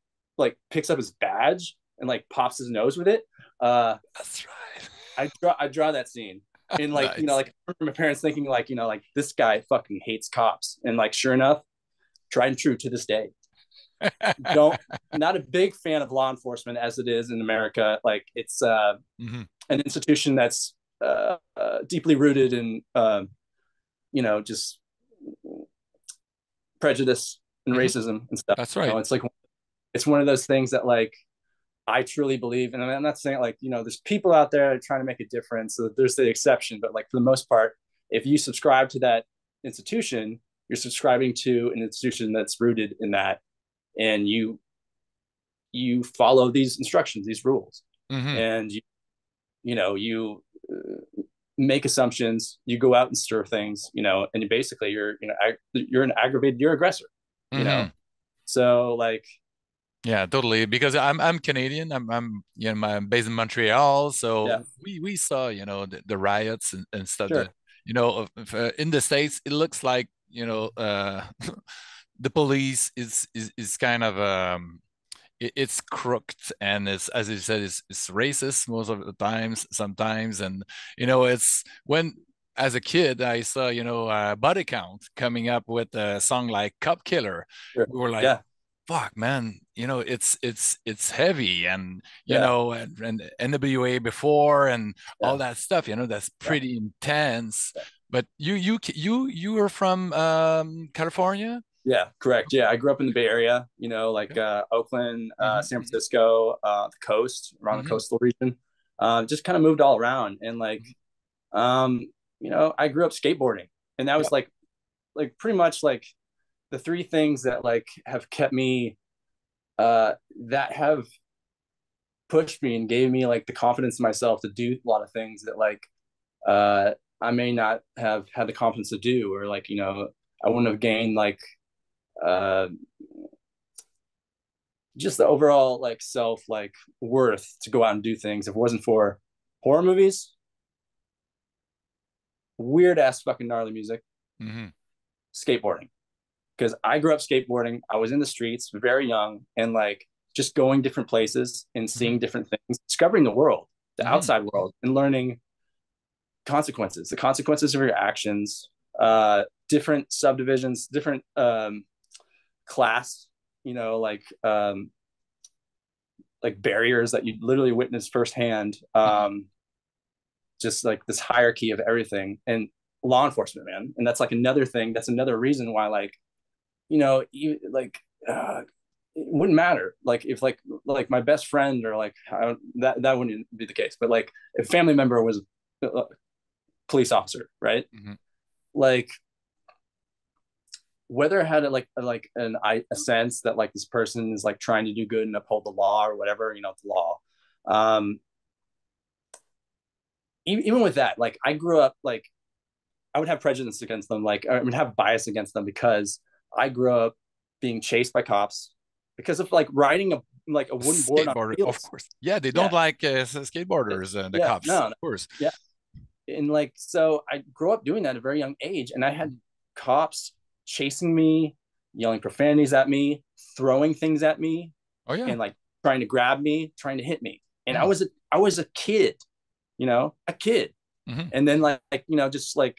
picks up his badge and like pops his nose with it. That's right. I draw that scene. And like, Nice. like I remember my parents thinking like, like this guy fucking hates cops. And like sure enough, tried and true to this day. Don't Not a big fan of law enforcement as it is in America. Like it's Mm-hmm. an institution that's deeply rooted in just prejudice and Mm-hmm. racism and stuff. That's right. It's like it's one of those things that like I truly believe, and I'm not saying like there's people out there trying to make a difference. So there's the exception, but like for the most part, if you subscribe to that institution, you're subscribing to an institution that's rooted in that, and you follow these instructions, these rules, Mm-hmm. and you make assumptions, you go out and stir things, and you basically you're an aggravated, you're aggressor, Mm-hmm. So like Yeah, totally. Because I'm Canadian. I'm based in Montreal, yeah, so we saw the riots and stuff. sure, That in the States, it looks like the police is kind of it's crooked, and it's, as you said, it's racist most of the times, sometimes. And it's when, as a kid, I saw Body Count coming up with a song like Cop Killer. sure, We were like, yeah, fuck, man, it's heavy. And yeah, and NWA before and all yeah, that stuff, that's yeah, pretty intense. But you were from California? yeah, correct, yeah. I grew up in the Bay Area, like Okay. Oakland, San Hmm. Francisco, the coast, around the Hmm. coastal region. Just kind of moved all around, and like um I grew up skateboarding, and that Yeah. was like pretty much like the three things that like have kept me that have pushed me and gave me like the confidence in myself to do a lot of things that like uh I may not have had the confidence to do, or like I wouldn't have gained like uh just the overall like self like worth to go out and do things if it wasn't for horror movies, weird ass fucking gnarly music, Hmm. skateboarding. Because I grew up skateboarding. I was in the streets very young, and like just going different places and Hmm. seeing different things, discovering the world, the Hmm. outside world, and learning the consequences of your actions, different subdivisions, different class, like barriers that you literally witness firsthand. Hmm. Just like this hierarchy of everything, and law enforcement, man. And that's like another thing. That's another reason why, like, like it wouldn't matter like if like my best friend or like that wouldn't be the case, but like if a family member was a police officer, right? Hmm. Like whether I had a sense that like this person is like trying to do good and uphold the law or whatever, the law. um Even with that, like I grew up like I would have prejudice against them, like I would have bias against them because I grew up being chased by cops because of like riding a wooden board on Skateboarder, of wheels. course. Yeah, they don't Yeah, like skateboarders, the yeah, cops, no, of no, course. yeah. And like so I grew up doing that at a very young age, and I had cops chasing me, yelling profanities at me, throwing things at me, Oh yeah. and like trying to grab me, trying to hit me. And I Mm. was a kid, a kid. Hmm. And then just like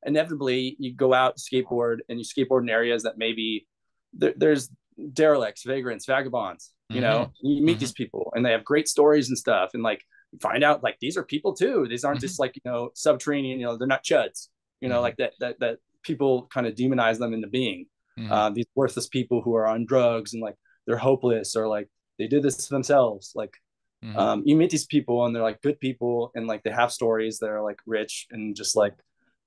inevitably you go out skateboard and you skateboard in areas that maybe there's derelicts, vagrants, vagabonds. Hmm. You meet Hmm. these people and they have great stories and stuff, and like you find out like these are people too. These aren't Hmm. just like subterranean. They're not chuds. Hmm. Like that people kind of demonize them into being Hmm. these worthless people who are on drugs and like they're hopeless, or like they did this to themselves. Like Hmm. you meet these people and they're like good people, and like they have stories that are like rich and just like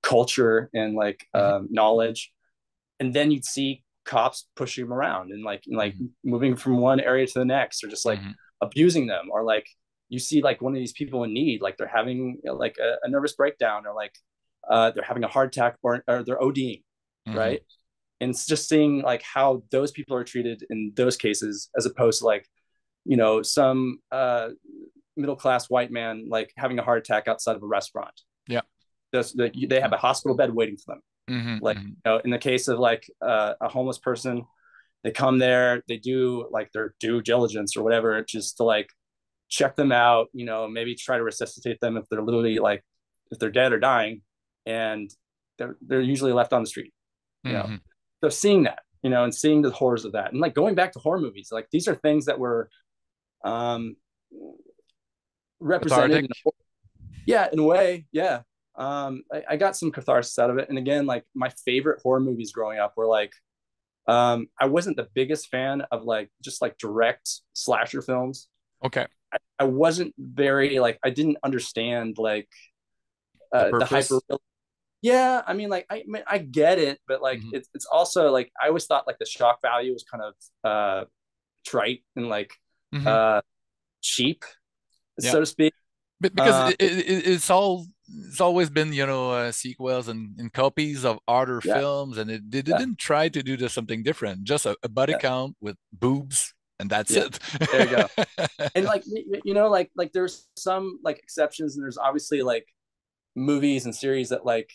culture and like Hmm. knowledge, and then you'd see cops pushing them around and like Hmm. moving from one area to the next, or just like Hmm. abusing them, or like you see like one of these people in need, like they're having like a nervous breakdown, or like they're having a heart attack, or they're ODing, Hmm. right? and it's just seeing like how those people are treated in those cases, as opposed to like, you know, some middle class white man like having a heart attack outside of a restaurant. Yeah. They have a hospital bed waiting for them. Like, you know, in the case of like a homeless person, they come there, they do like their due diligence or whatever, just to like check them out, you know, maybe try to resuscitate them if they're literally like, if they're dead or dying, and they're usually left on the street, you know. So seeing that, you know, and seeing the horrors of that, and like going back to horror movies, like these are things that were represented in a way. Yeah. I got some catharsis out of it. And again, like my favorite horror movies growing up were like, I wasn't the biggest fan of like just like direct slasher films. Okay. I wasn't very like, I didn't understand like the hyper. Yeah, I mean, like I get it, but like it's also like I always thought like the shock value was kind of trite and like cheap, so to speak. But because it's always been, you know, sequels and copies of other films, and they didn't try to do something different, just a body count with boobs, and that's it. There you go. And like, you know, like there's some like exceptions, and there's obviously like movies and series that like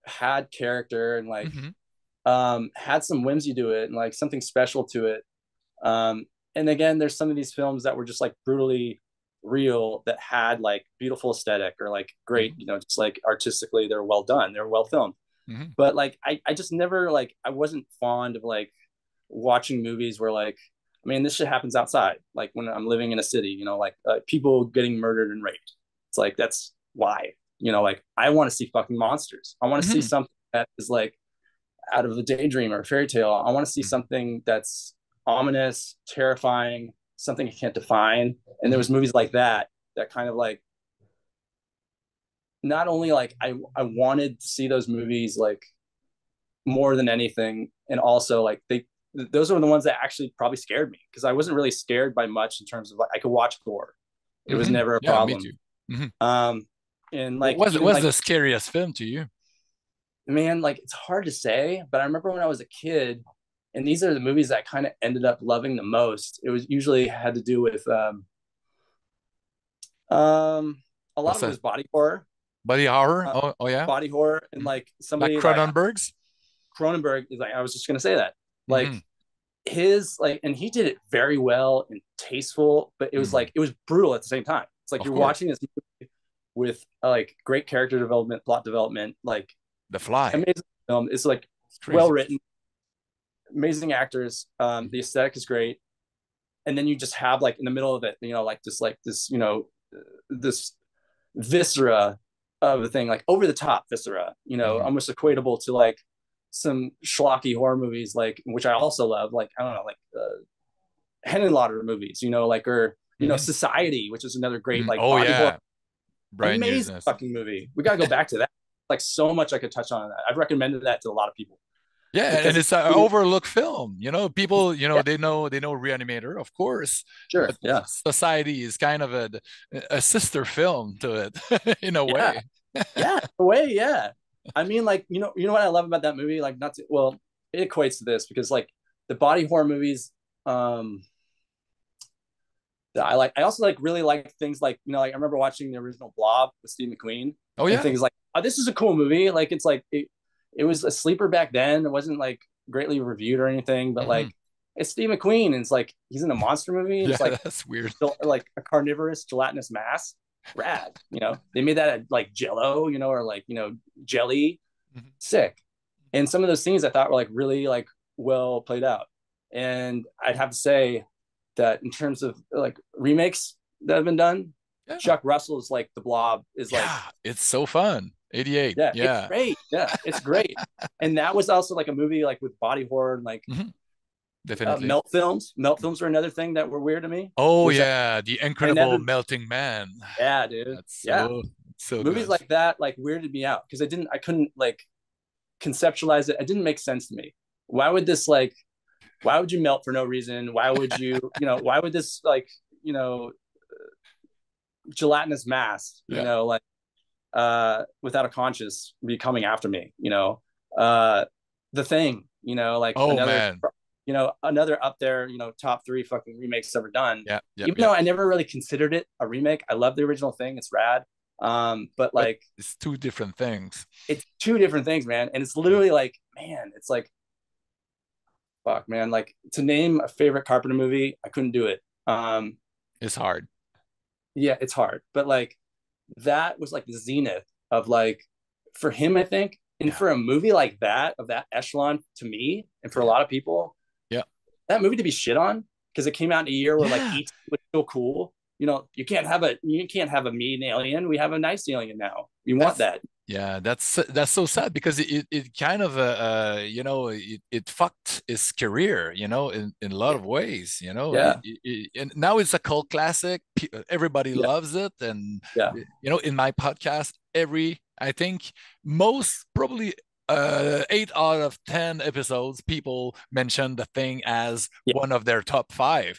had character and like had some whimsy to it and like something special to it. And again, there's some of these films that were just like brutally real, that had like beautiful aesthetic or like great, you know, just like artistically they're well done, they're well filmed. But like I just never like, I wasn't fond of like watching movies where like, I mean, this shit happens outside, like when I'm living in a city, you know, like people getting murdered and raped. It's like, that's why, you know, like I want to see fucking monsters. I want to see something that is like out of a daydream or a fairy tale. I want to see something that's ominous, terrifying, something I can't define. And there was movies like that kind of like, not only like I wanted to see those movies like more than anything, and also like those were the ones that actually probably scared me, because I wasn't really scared by much in terms of like I could watch gore. It was never a problem. Me too. And like, what was the scariest film to you? Man, like it's hard to say, but I remember when I was a kid, and these are the movies that I kind of ended up loving the most. It was usually had to do with a lot of it was body horror. Body horror? Oh yeah. Body horror, and like somebody like Cronenberg's. Cronenberg is like, I was just gonna say that. Like his like, and he did it very well and tasteful, but it was like it was brutal at the same time. It's like you're watching this movie with like great character development, plot development, like The Fly. Amazing film. It's like well written, amazing actors. The aesthetic is great, and then you just have like in the middle of it, you know, like this, you know, this viscera of the thing, like over the top viscera, you know, almost equatable to like some schlocky horror movies, like, which I also love, like I don't know, like Henenlotter movies, you know, like, or you know, Society, which is another great like body horror. Amazing fucking movie. We gotta go back to that. Like so much I could touch on that. I've recommended that to a lot of people. Yeah, and it's an overlooked film. You know, people, you know, they know Reanimator, of course. Sure. But yeah. Society is kind of a sister film to it in a way. Yeah, in a way, yeah. I mean, like, you know what I love about that movie? Like, not to, well, it equates to this because like the body horror movies, that I like. I also like really like things like, you know, like I remember watching the original Blob with Steve McQueen. Oh yeah. And things like, oh, this is a cool movie. Like it's like it was a sleeper back then. It wasn't like greatly reviewed or anything, but like it's Steve McQueen, and it's like he's in a monster movie. It's like that's weird. Like a carnivorous gelatinous mass. Rad. You know, they made that at like Jello, you know, or like, you know, jelly. Sick. And some of those scenes I thought were like really like well played out. And I'd have to say that in terms of like remakes that have been done, Chuck Russell's like The Blob is like, it's so fun. 88. Yeah. It's great. Yeah, it's great. And that was also like a movie like with body horror and like definitely melt films. Melt films were another thing that were weird to me. Oh yeah, The Incredible Melting Man. Yeah, dude. That's so movies good. Like that like weirded me out because I couldn't like conceptualize it. It didn't make sense to me. Why would you melt for no reason? Why would you, you know, why would this like, you know, gelatinous mass, you know, like without a conscience be coming after me, you know? The Thing, like Oh another, man. another up there, top 3 fucking remakes ever done. Yeah, yeah, Even yeah. though I never really considered it a remake. I love the original Thing. It's rad. But But like, it's two different things. it's 2 different things, man. And it's literally like, man, it's like, fuck, man. Like, to name a favorite Carpenter movie, I couldn't do it. It's hard. Yeah, it's hard. But like, that was like the zenith of like, for him, I think, and Yeah, for a movie like that, of that echelon, to me, and for a yeah, lot of people, yeah, that movie to be shit on, because it came out in a year where like yeah. ET was so cool. You can't have a mean alien. We have a nice alien now. You want That's that? yeah, that's so sad because it kind of it fucked his career, in a lot Yeah, of ways, yeah, and now it's a cult classic. Everybody yeah, loves it, and yeah, in my podcast, I think most probably 8 out of 10 episodes, people mention the thing as yeah, one of their top five.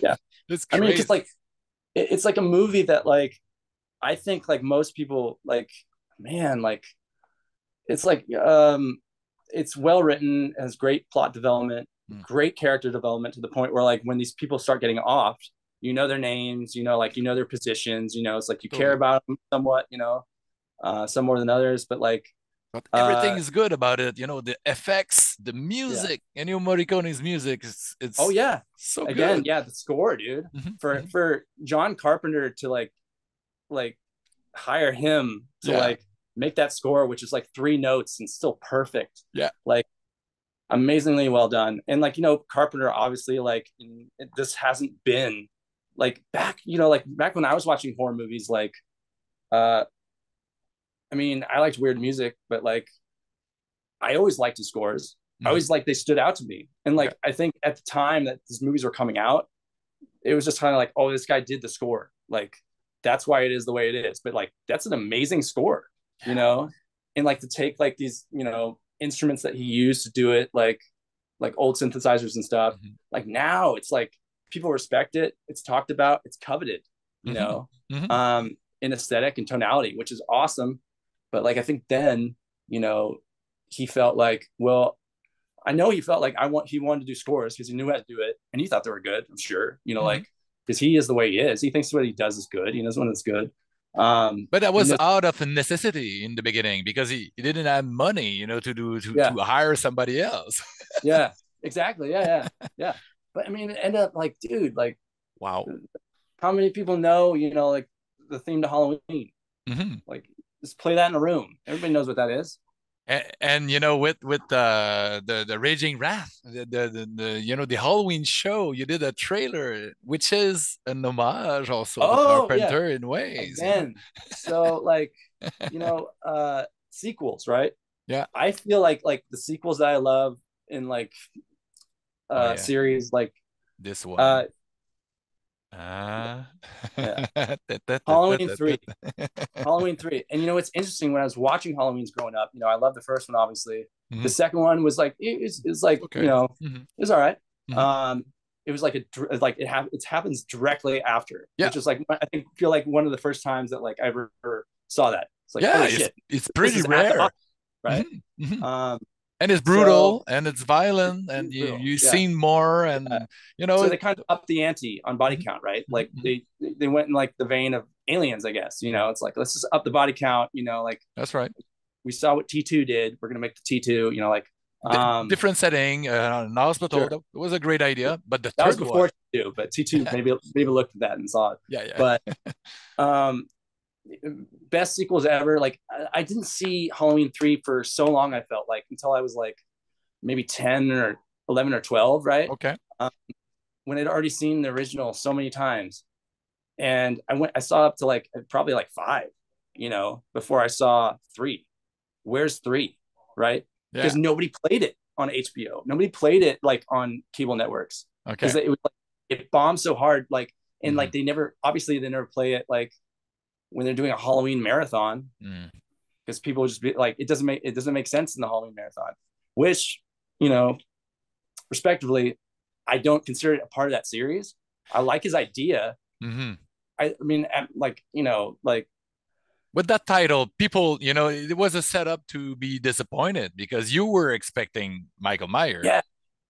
yeah. It's I mean, because crazy. like, it's like a movie that like, I think like most people like, man, like, it's like, it's well written, has great plot development, Mm. great character development, to the point where like when these people start getting off, their names, like their positions, it's like you care Totally. about them somewhat, some more than others, but like, But everything uh is good about it. The effects, the yeah. music, Ennio Morricone's music. Oh It's yeah. so Again, good. yeah, the score, dude. Mhm, For mhm. John Carpenter to like hire him to Yeah, like make that score, which is like 3 notes and still perfect. yeah. Like, amazingly well done. And like, Carpenter obviously, like, this hasn't been like back, like back when I was watching horror movies, like, uh I mean, I liked weird music, but like, I always liked his scores. I Mhm. always like, they stood out to me. And Yeah, like, I think at the time that these movies were coming out, it was just kind of like, oh, this guy did the score. Like, that's why it is the way it is. But like, that's an amazing score, you yeah. know? And like, to take like these, instruments that he used to do it, like old synthesizers and stuff. Mhm, Like, now it's like, people respect it. It's talked about. It's coveted, you mhm, know, mhm. um, in aesthetic and tonality, which is awesome. But like, I think then, he felt like, well, I know he felt like he wanted to do scores because he knew how to do it and he thought they were good. I'm sure, Mhm. like, because he is the way he is. He thinks what he does is good. He knows when it's good. But that He was knows, out of necessity in the beginning because he didn't have money, yeah, to hire somebody else. yeah, exactly, yeah, yeah, yeah. But I mean, it ended up like, dude, like, Wow. how many people know, like the theme to Halloween? Hmm. Like, just play that in a room. Everybody knows what that is. And with the Raging Wrath, the Halloween show, you did a trailer, which is an homage also to Oh yeah, Carpenter in ways. again. So like, sequels, right? Yeah. I feel like the sequels that I love in like, Oh yeah. series, like, This uh one. Ah. yeah, Halloween 3. Halloween 3. And it's interesting, when I was watching Halloween's growing up, I love the first one, obviously. The Mhm. second one was like, it's like, Okay. Hmm. it was all right. Hmm. It was like it happens directly after, Yeah. which is like, I think, feel like one of the first times that like I ever saw that. It's like, Yeah. holy It's shit, it's this pretty is at the rare. Oscars, right? Hmm. Hmm. Um, And it's so brutal and it's violent it and is brutal. you've Yeah. seen more Yeah. and So they kind of upped the ante on body Mhm, count, right? mhm, Like, mhm. they went in like the vein of Aliens, I guess. It's like, let's just up the body count. Like, That's right. we saw what T2 did. We're gonna make the T2. Like, Different setting, an hospital. sure. That was a great idea. But the That was third one, before T2, but T2 maybe looked at that and saw it. yeah, yeah. But um, best sequels ever. Like, I didn't see Halloween 3 for so long. I felt like, until I was like maybe 10 or 11 or 12, right? Okay. Um, when I'd already seen the original so many times, and I saw up to like probably like 5, before I saw 3. Where's 3, right? Yeah. Because nobody played it on HBO. Nobody played it like on cable networks, because Okay. it was like, it bombed so hard. Like, and Hmm. like, they never play it like when they're doing a Halloween marathon, Mm. because people just be like, it doesn't make sense in the Halloween marathon, which, you know respectively, I don't consider it a part of that series. I like his idea. Hmm. I mean, like, like, With that title, people, it was a setup to be disappointed because you were expecting Michael Myers. Yeah,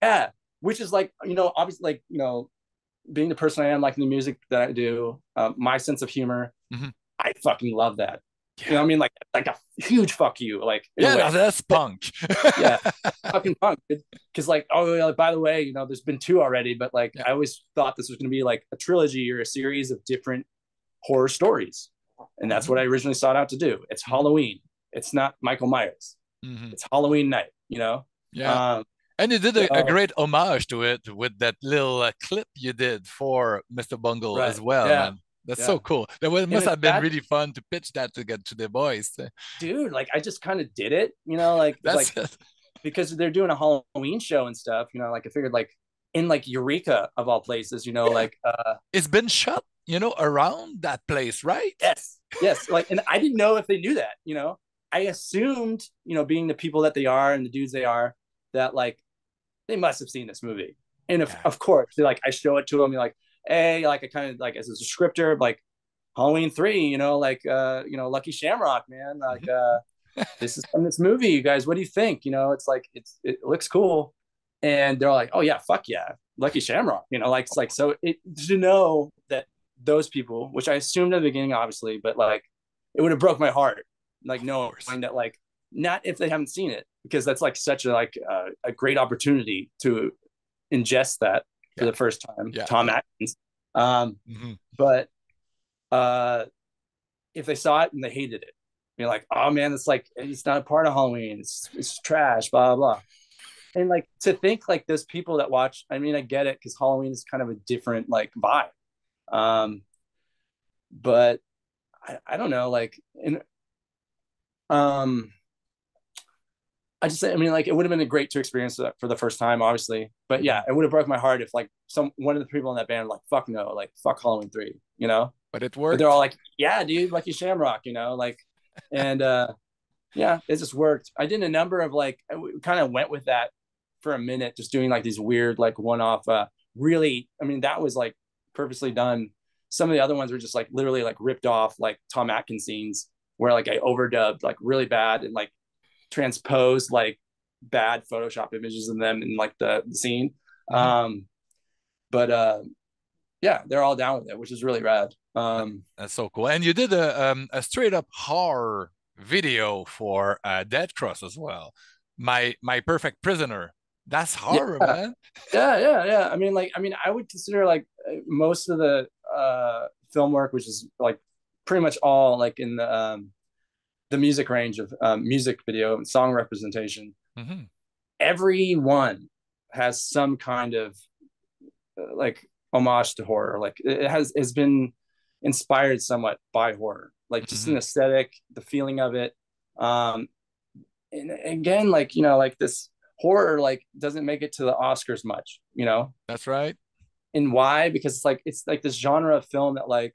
yeah. Which is like, obviously, like, being the person I am, like in the music that I do, my sense of humor, Mhm. I fucking love that. You know Yeah. what I mean? Like a huge fuck you, like in a Yeah, way. that's punk. Yeah, fucking punk. Because like, oh, yeah, like, by the way, there's been two already, but like, Yeah. I always thought this was going to be like a trilogy or a series of different horror stories, and that's what Mhm. I originally sought out to do. It's Mhm. Halloween. It's not Michael Myers. Mhm. It's Halloween night. You know. Yeah. Um, And you did a so great homage to it with that little clip you did for Mr. Bungle right. as well, Yeah. man. That's so Yeah. cool. And Must in have been fact, really fun to pitch that to get to the boys. dude, like I just kind of did it, That's like it. because they're doing a Halloween show and stuff, like I figured like in like Eureka of all places, Yeah. like It's been shot, around that place, right? yes, yes, like and I didn't know if they knew that, I assumed, being the people that they are and the dudes they are, that like they must have seen this movie. And if Yeah. of course they like I show it to them, like, hey, like I kind of like as a descriptor, like Halloween 3, like Lucky Shamrock, man, like Mhm. this is from this movie, you guys. What do you think? It's like it looks cool, and they're like, oh yeah, fuck yeah, Lucky Shamrock. Like it's like so it to know that those people, which I assumed at the beginning, obviously, but like it would have broke my heart, like Of knowing course. that like not if they haven't seen it, because that's like such a like a great opportunity to ingest that for Yeah. the first time, Yeah. Tom Yeah. Atkins. Mhm. But uh if they saw it and they hated it, you're like, oh man, it's like it's not a part of Halloween. It's trash, blah blah. And like to think like those people that watch, I mean, I get it because Halloween is kind of a different like vibe. Um, but I don't know, like and um I mean, like it would have been great to experience that for the first time, obviously. But yeah, Mhm. it would have broke my heart if like one of the people in that band were like, fuck no, like fuck Halloween 3, But it But they're all worked. like, yeah, dude, Lucky Shamrock, like and yeah, it just worked. I did a number of like, I kind of went with that for a minute, just doing like these weird, like one off, really, I mean, that was like purposely done. Some of the other ones were just like literally like ripped off, like Tom Atkins scenes where like I overdubbed like really bad and like transposed like bad Photoshop images in them in like the scene. Mhm. Um, but yeah, they're all down with it, which is really rad. That's so cool. And you did a straight up horror video for Dead Cross as well. My Perfect Prisoner. That's Yeah, horror, man. yeah. I mean, I would consider like most of the film work, which is like pretty much all like in the music range of music video and song representation. Hmm. Everyone has some kind of like homage to horror. Like it has been inspired somewhat by horror, like just an Hmm. aesthetic, the feeling of it. Um, and again, like like this horror like doesn't make it to the Oscars much, That's right. and why? Because it's like this genre of film that like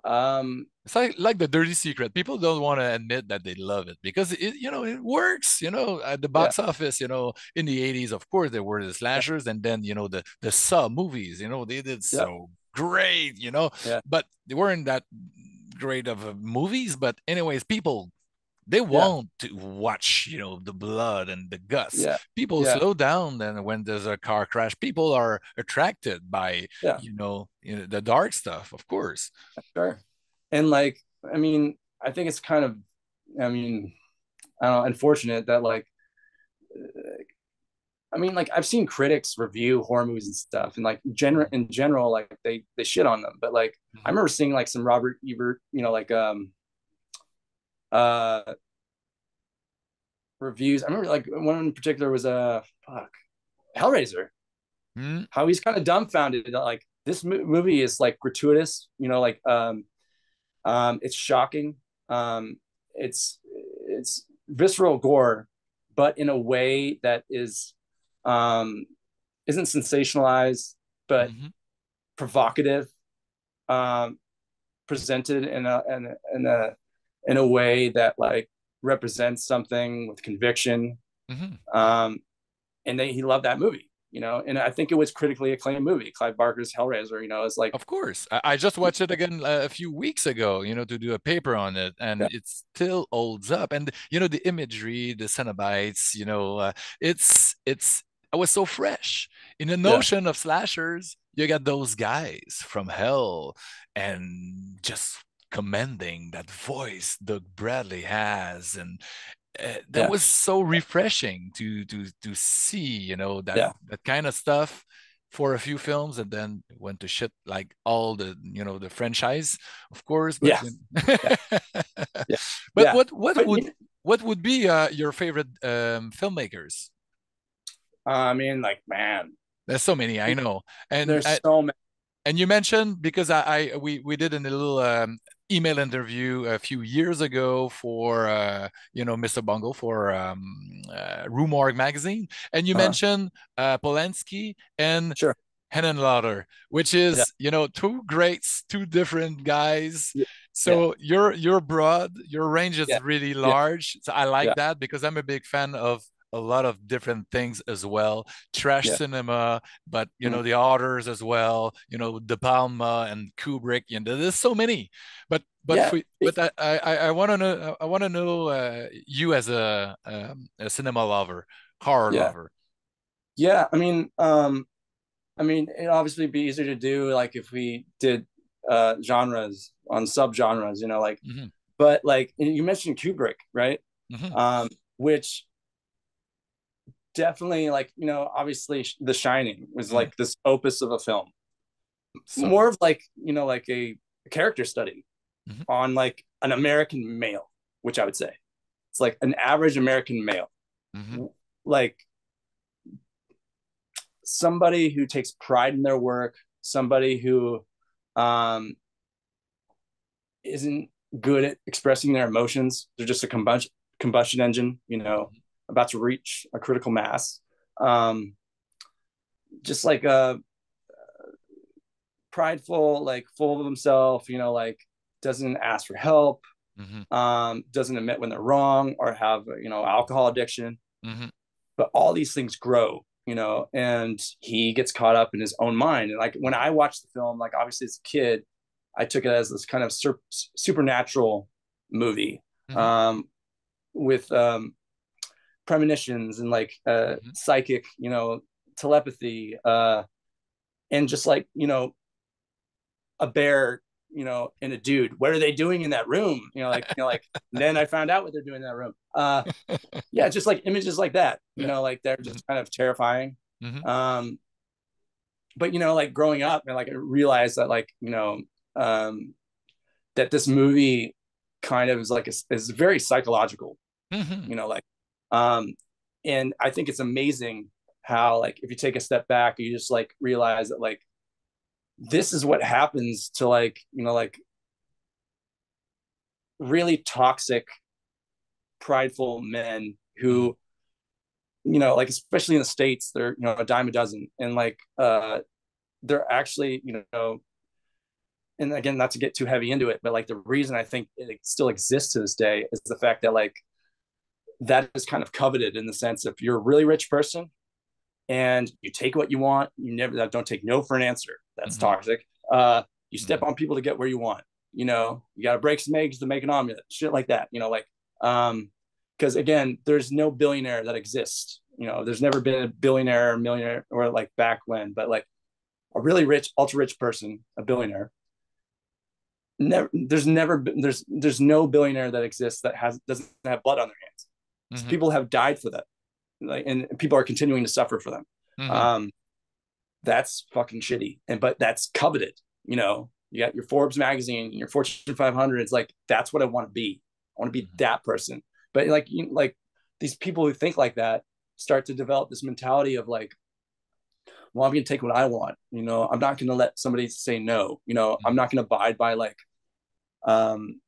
um It's like the dirty secret. People don't want to admit that they love it because it works, at the yeah, box office, in the 80s, of course, there were the yeah, slashers and then, the Saw movies, they did yeah, so great, yeah, but they weren't that great of movies. But anyways, people they yeah, want to watch, the blood and the guts. yeah, People yeah, slow down then when there's a car crash. People are attracted by, yeah, the dark stuff, of course. sure. And like I mean, I think it's kind of, I mean, I don't know, unfortunate that like I mean, like I've seen critics review horror movies and stuff, and like in general, like they shit on them. But like I Mhm. remember seeing like some Robert Ebert, like uh reviews. I remember like one in particular was fuck Hellraiser. Mhm. How he's kind of dumbfounded that like this movie is like gratuitous, like it's shocking, it's it's visceral gore, but in a way that is um isn't sensationalized, but Mhm. provocative, um, presented in a way that like represents something with conviction. Mhm. Um, and he loved that movie. you know, and I think it was critically acclaimed movie. Clive Barker's Hellraiser, you know, is like, Of course. I just watched it again a few weeks ago, you know, to do a paper on it, and yeah, it still holds up. And you know, the imagery, the Cenobites, you know, it's I was so fresh. In the yeah, notion of slashers, you got those guys from hell and just commending that voice Doug Bradley has, and that yeah, was so refreshing to see, you know, yeah, that kind of stuff for a few films, and then went to shit like all the, you know, the franchise, of course. But yeah, yeah, yeah, but yeah. But you what would be your favorite filmmakers? I mean, like, man, There's so many, I know, and there's so many. and you mentioned, because we did a little email interview a few years ago for you know, Mr. Bungle for Rue Morgue magazine, and you Uh-huh. mentioned Polanski and Sure. Henenlotter, which Yeah, is, you know, two greats, two different guys. yeah, yeah, So you're broad, your range is yeah, really yeah, large. So I yeah, like that because I'm a big fan of a lot of different things as well. Trash yeah. cinema, but you Mm, know, the authors as well. You know, De Palma and Kubrick. You know, there's so many. yeah. But I want to know, you as a cinema lover, horror Yeah. lover. Yeah. I mean, it'd obviously be easier to do like if we did genres on subgenres, you know, like, Hmm. but like you mentioned Kubrick, right? Hmm. Which definitely, like, you know, obviously The Shining was Mm. like this opus of a film, So more good. of like, you know, like a character study Hmm. on like an American male, which I would say it's like an average American male, Hmm. like somebody who takes pride in their work, somebody who um, isn't good at expressing their emotions. They're just a combustion engine, you know, about to reach a critical mass. Um, just like a prideful, like full of himself, you know, like doesn't ask for help, Hmm. doesn't admit when they're wrong or have, you know, alcohol addiction. Hmm. But all these things grow, you know, and he gets caught up in his own mind. And like when I watched the film, like obviously as a kid, I took it as this kind of supernatural movie, Hmm. um, with premonitions and like Hmm. psychic, you know, telepathy, and just like, you know, a bear, you know, and a dude. What are they doing in that room? You know, like then I found out what they're doing in that room. Yeah, just like images like that, you Yeah. know, like they're Hmm. just kind of terrifying. Hmm. Um, but you know, like growing up, and like I realized that, like, you know, um, that this movie kind of is like is very psychological, Hmm. you know, like, um, and I think it's amazing how, like, if you take a step back, you just like realize that like this is what happens to, like, you know, like really toxic, prideful men Hmm. who, you know, like especially in the States, they're, you know, a dime a dozen, and like they're actually, you know, and again, not to get too heavy into it, but like the reason I think it still exists to this day is the fact that like that is kind of coveted, in the sense if you're a really rich person and you take what you want, you never don't take no for an answer. That's Hmm. toxic. You step Hmm. on people to get where you want. You know, you got to break some eggs to make an omelet, shit like that. You know, like, because again, there's no billionaire that exists. You know, there's never been a billionaire or millionaire, or like back when, but like a really rich, ultra rich person, a billionaire. There's no billionaire that exists that doesn't have blood on their hands. So Hmm. people have died for that, like, and people are continuing to suffer for them. Hmm. Um, that's fucking shitty. And but that's coveted. You know, you got your Forbes magazine and your Fortune 500. It's like that's what I want to be. I want to be Hmm. that person. But like, like these people who think like that start to develop this mentality of like, well, I'm going to take what I want. You know, I'm not going to let somebody say no. You know, I'm not going to abide by like um,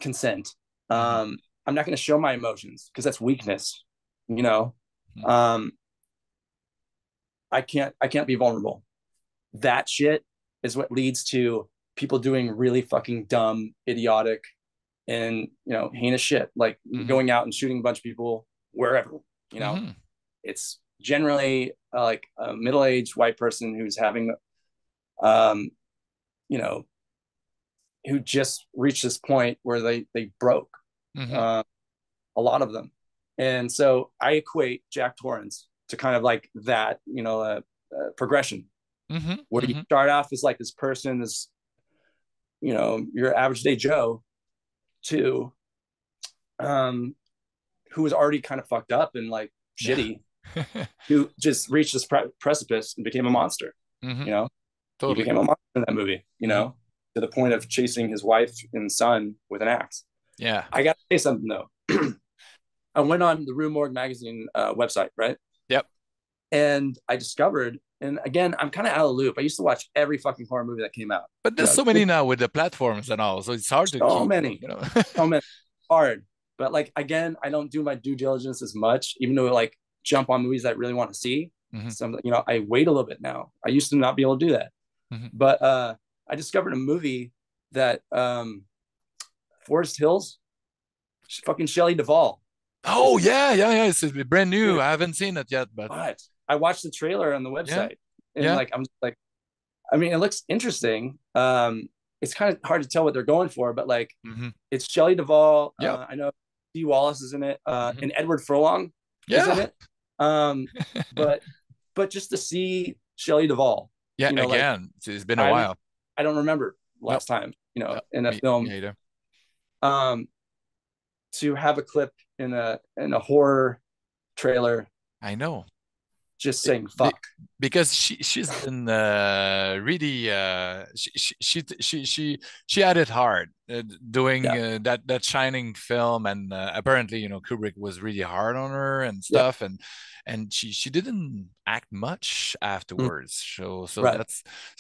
consent. Hmm. I'm not going to show my emotions because that's weakness. You know, Hmm. um, I can't be vulnerable. That shit is what leads to people doing really fucking dumb, idiotic, and, you know, heinous shit, like Hmm. going out and shooting a bunch of people wherever. You know, Hmm. it's generally like a middle-aged white person who's having, um, you know, who just reached this point where they broke, Mm-hmm. a lot of them. And so I equate Jack Torrance to kind of like that, progression Mm-hmm. where you Mm-hmm. start off as like this person, this, your average day Joe, to um, who was already kind of fucked up and like Yeah. shitty, who just reached this precipice and became a monster. Mm-hmm. You know, he Totally. became a monster in that movie. Mm-hmm. To the point of chasing his wife and son with an axe. Yeah. I got to say something though. I went on the Rue Morgue magazine website, right? Yep. And I discovered, and again, I'm kind of out of the loop. I used to watch every fucking horror movie that came out. But there's so many now with the platforms and all, so it's hard to So keep, many, you know. so many, hard. But like again, I don't do my due diligence as much, even though like jump on movies that I really want to see. Mm-hmm. Some, I wait a little bit now. I used to not be able to do that, Mm-hmm. but I discovered a movie that Forest Hills, fucking Shelley Duvall. Oh yeah. It's brand new. Dude, I haven't seen it yet, but but I watched the trailer on the yeah, website, and yeah. like I'm just like, I mean, it looks interesting. It's kind of hard to tell what they're going for, but like, Mm-hmm. it's Shelley Duvall. Yep. I know Dee Wallace is in it, Mm-hmm. and Edward Furlong is in Yeah. it. But just to see Shelley Duvall, Yeah, like again, it's been a I while. I don't remember Nope. last time, Nope. in a Me film, either. um, to have a clip in a horror trailer I know. just Be- saying be- fuck. because she's been really she had it hard doing Yeah, that Shining film, and apparently Kubrick was really hard on her and yeah, stuff, and she didn't act much mm, afterwards. So right,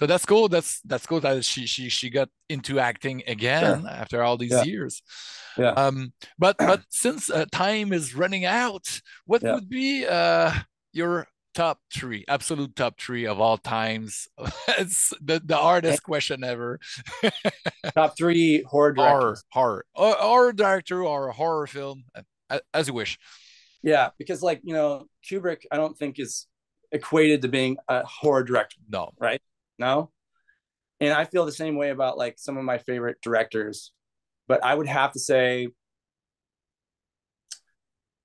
that's cool. That's cool that she got into acting again sure, after all these yeah, years. yeah, But since time is running out, what yeah. would be your top three, absolute top three of all times? It's the And hardest question ever. top three horror Horror, directors. horror director or a horror film, as you wish. Yeah, because like Kubrick, I don't think is equated to being a horror director, No. right? No, and I feel the same way about like some of my favorite directors, but I would have to say,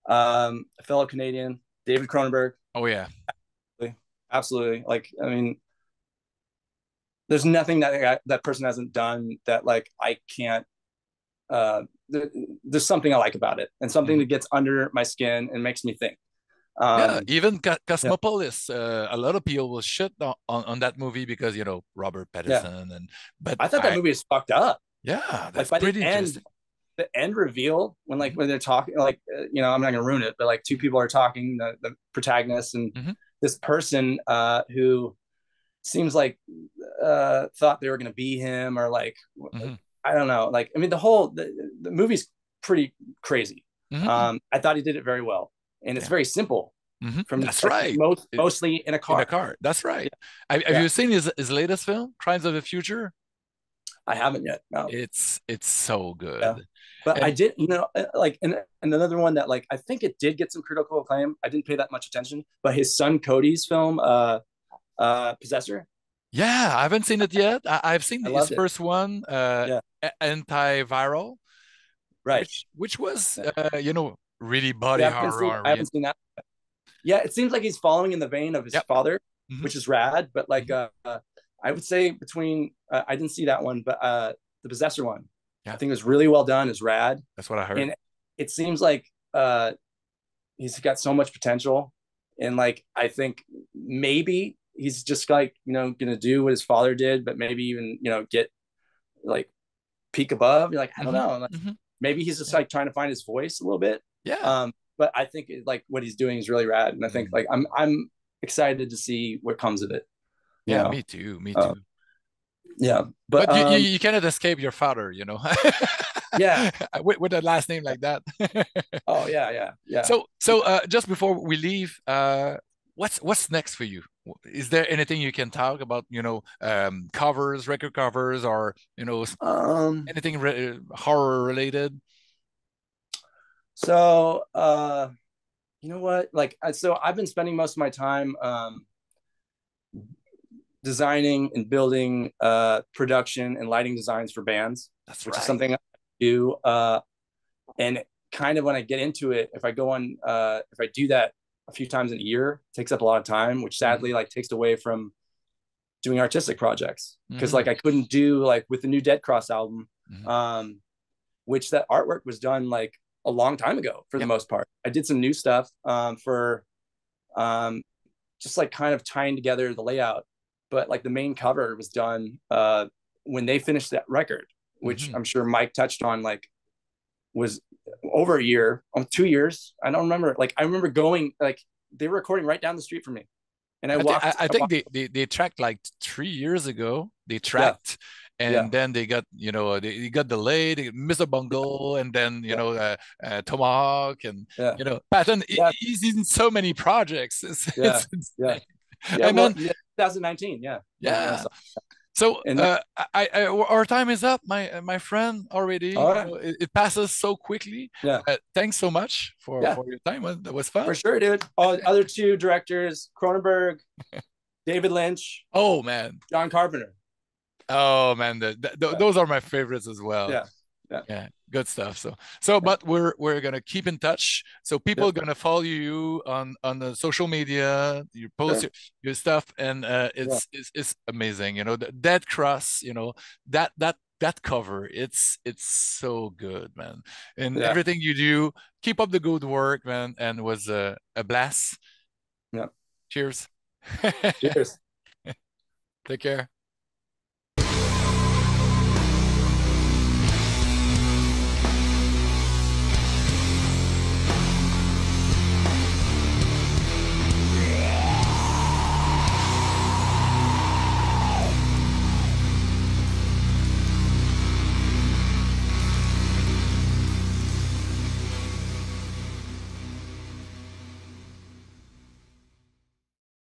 a fellow Canadian, David Cronenberg. Oh yeah. Absolutely. Like, I mean, there's nothing that person hasn't done that like I can't. There's something I like about it, and something Mhm. that gets under my skin and makes me think. Yeah, even Yeah, Cosmopolis. A lot of people will shit on that movie because Robert yeah. Pattinson, but I thought that I movie is fucked up. yeah, Like that's by the pretty end, interesting. the end reveal when like Hmm. when they're talking, like I'm not gonna ruin it, but like two people are talking, the protagonist and Hmm. this person who seems like thought they were gonna be him, or like Hmm. I don't know. Like I mean, the movie's pretty crazy. Hmm. I thought he did it very well, and it's Yeah. very simple Hmm. from the That's start, right. mostly in a In a car. car. That's right. Yeah, Have yeah. you seen his latest film, Crimes of the Future? I haven't yet. No. It's so Yeah. good. But I And did, like, and another one that, like, I think it did get some critical acclaim. I didn't pay that much attention, but his son Cody's film, Possessor, yeah, I haven't seen it yet. I've seen I his loved it. first one, Yeah, Antiviral, right. which was Yeah, really body yeah, I horror. haven't seen that. Yeah, it seems like he's following in the vein of his Yep. father, Hmm. which is rad. But like, Hmm. I would say between, I didn't see that one, but the Possessor one, I Yeah, think it was really well done. Is rad, that's what I heard. and it seems like he's got so much potential, and like I think maybe he's just like gonna do what his father did, but maybe even get like peak above. You're like, I don't Hmm. know, like, Hmm. maybe he's just Yeah. like trying to find his voice a little bit. Yeah. But I think like what he's doing is really rad, and I think Mm. like I'm excited to see what comes of it. You Yeah, know, me too. Me uh, too. yeah, but But you cannot escape your father, yeah. with a last name like that. Oh yeah, yeah, yeah. So just before we leave, what's next for you? Is there anything you can talk about? Covers, record covers, or Um, anything horror related? so you know what? Like, so I've been spending most of my time designing and building production and lighting designs for bands. That's which right. is something I do. And kind of when I get into it, if I go on, if I do that a few times in a year, it takes up a lot of time, which sadly like takes away from doing artistic projects. Because like I couldn't do like with the new Dead Cross album, which that artwork was done like a long time ago for the most part. I did some new stuff for just like kind of tying together the layout, but like the main cover was done when they finished that record, which I'm sure Mike touched on, like was over a year, 2 years. I don't remember. Like I remember going, like they were recording right down the street from me. And I think they tracked like 3 years ago. They tracked, and then they got they got delayed. Mr. Bungle, and then Tomahawk, and Patton. He's in so many projects. It's insane. And then 2019. So our time is up, my friend. Already, it passes so quickly. Thanks so much for your time. That was fun. For sure, dude. Other two directors, Cronenberg, David Lynch. Oh man, John Carpenter. Oh man, those are my favorites as well. Yeah, good stuff. But we're gonna keep in touch. So people are gonna follow you on the social media. You post your stuff, and it's amazing. The Dead Cross. That cover. It's so good, man. And everything you do, keep up the good work, man. And it was a blast. Yeah. Cheers. Cheers. Take care.